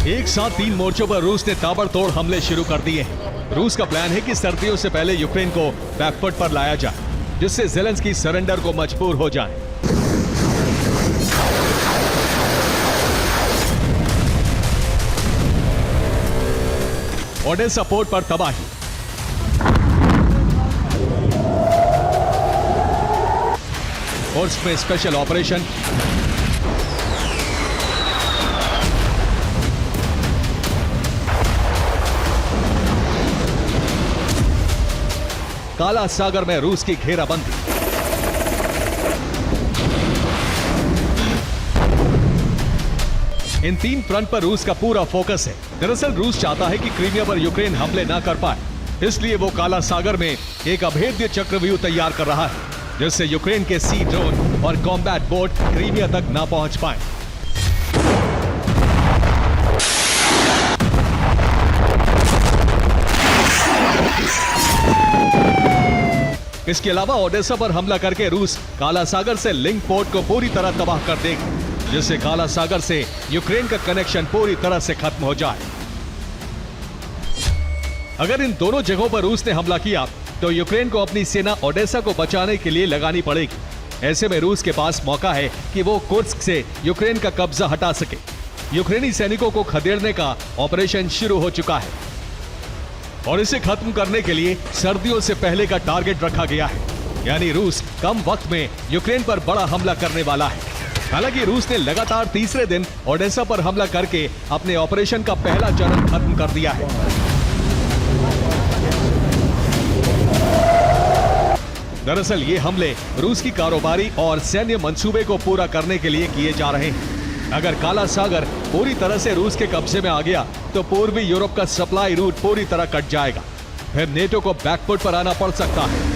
एक साथ 3 मोर्चों पर रूस ने ताबड़तोड़ हमले शुरू कर दिए हैं। रूस का प्लान है कि सर्दियों से पहले यूक्रेन को बैकफुट पर लाया जाए, जिससे ज़ेलेंस्की सरेंडर को मजबूर हो जाए। ओडेसा पोर्ट पर तबाही, में स्पेशल ऑपरेशन, काला सागर में रूस की घेराबंदी। इन 3 फ्रंट पर रूस का पूरा फोकस है। दरअसल रूस चाहता है कि क्रीमिया पर यूक्रेन हमले ना कर पाए, इसलिए वो काला सागर में एक अभेद्य चक्रव्यूह तैयार कर रहा है, जिससे यूक्रेन के सी ड्रोन और कॉम्बैट बोट क्रीमिया तक ना पहुंच पाए। इसके अलावा ओडेसा पर हमला करके रूस काला सागर से लिंक पोर्ट को पूरी तरह तबाह कर देगा, जिससे काला सागर से यूक्रेन का कनेक्शन पूरी तरह से खत्म हो जाए। अगर इन दोनों जगहों पर रूस ने हमला किया तो यूक्रेन को अपनी सेना ओडेसा को बचाने के लिए लगानी पड़ेगी। ऐसे में रूस के पास मौका है कि वो कुर्स्क से यूक्रेन का कब्जा हटा सके। यूक्रेनी सैनिकों को खदेड़ने का ऑपरेशन शुरू हो चुका है और इसे खत्म करने के लिए सर्दियों से पहले का टारगेट रखा गया है, यानी रूस कम वक्त में यूक्रेन पर बड़ा हमला करने वाला है। हालांकि रूस ने लगातार तीसरे दिन ओडेसा पर हमला करके अपने ऑपरेशन का पहला चरण खत्म कर दिया है। दरअसल ये हमले रूस की कारोबारी और सैन्य मंसूबे को पूरा करने के लिए किए जा रहे हैं। अगर काला सागर पूरी तरह से रूस के कब्जे में आ गया तो पूर्वी यूरोप का सप्लाई रूट पूरी तरह कट जाएगा। फिर नेटो को बैकफुट पर आना पड़ सकता है।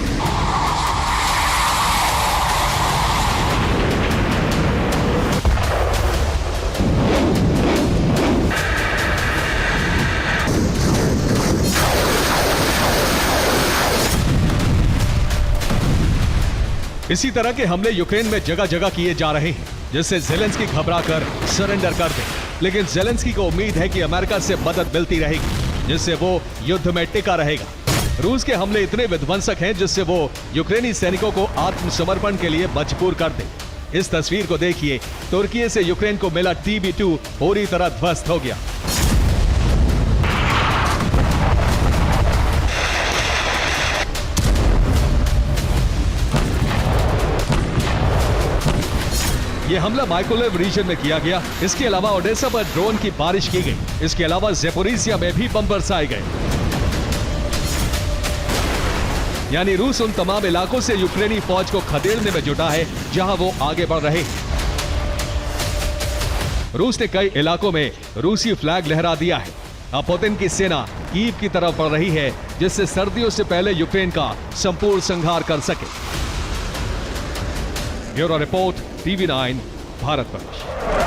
इसी तरह के हमले यूक्रेन में जगह जगह किए जा रहे हैं, जिससे ज़ेलेंस्की घबराकर सरेंडर कर दे। लेकिन ज़ेलेंस्की को उम्मीद है कि अमेरिका से मदद मिलती रहेगी, जिससे वो युद्ध में टिका रहेगा। रूस के हमले इतने विध्वंसक हैं जिससे वो यूक्रेनी सैनिकों को आत्मसमर्पण के लिए मजबूर कर दे। इस तस्वीर को देखिए, तुर्की से यूक्रेन को मिला TB2 पूरी तरह ध्वस्त हो गया। यह हमला माइकोलेव रीजन में किया गया। इसके अलावा ओडेसा पर ड्रोन की बारिश की गई। इसके अलावा ज़ेपोरिजिया में भी बम बरसाए गए। यानी रूस उन तमाम इलाकों से यूक्रेनी फौज को खदेड़ने में जुटा है जहां वो आगे बढ़ रहे हैं। रूस ने कई इलाकों में रूसी फ्लैग लहरा दिया है। अब पुतिन की सेना कीव की तरफ बढ़ रही है, जिससे सर्दियों से पहले यूक्रेन का संपूर्ण संहार कर सके। Bureau report, TV9, Bharatvarsh.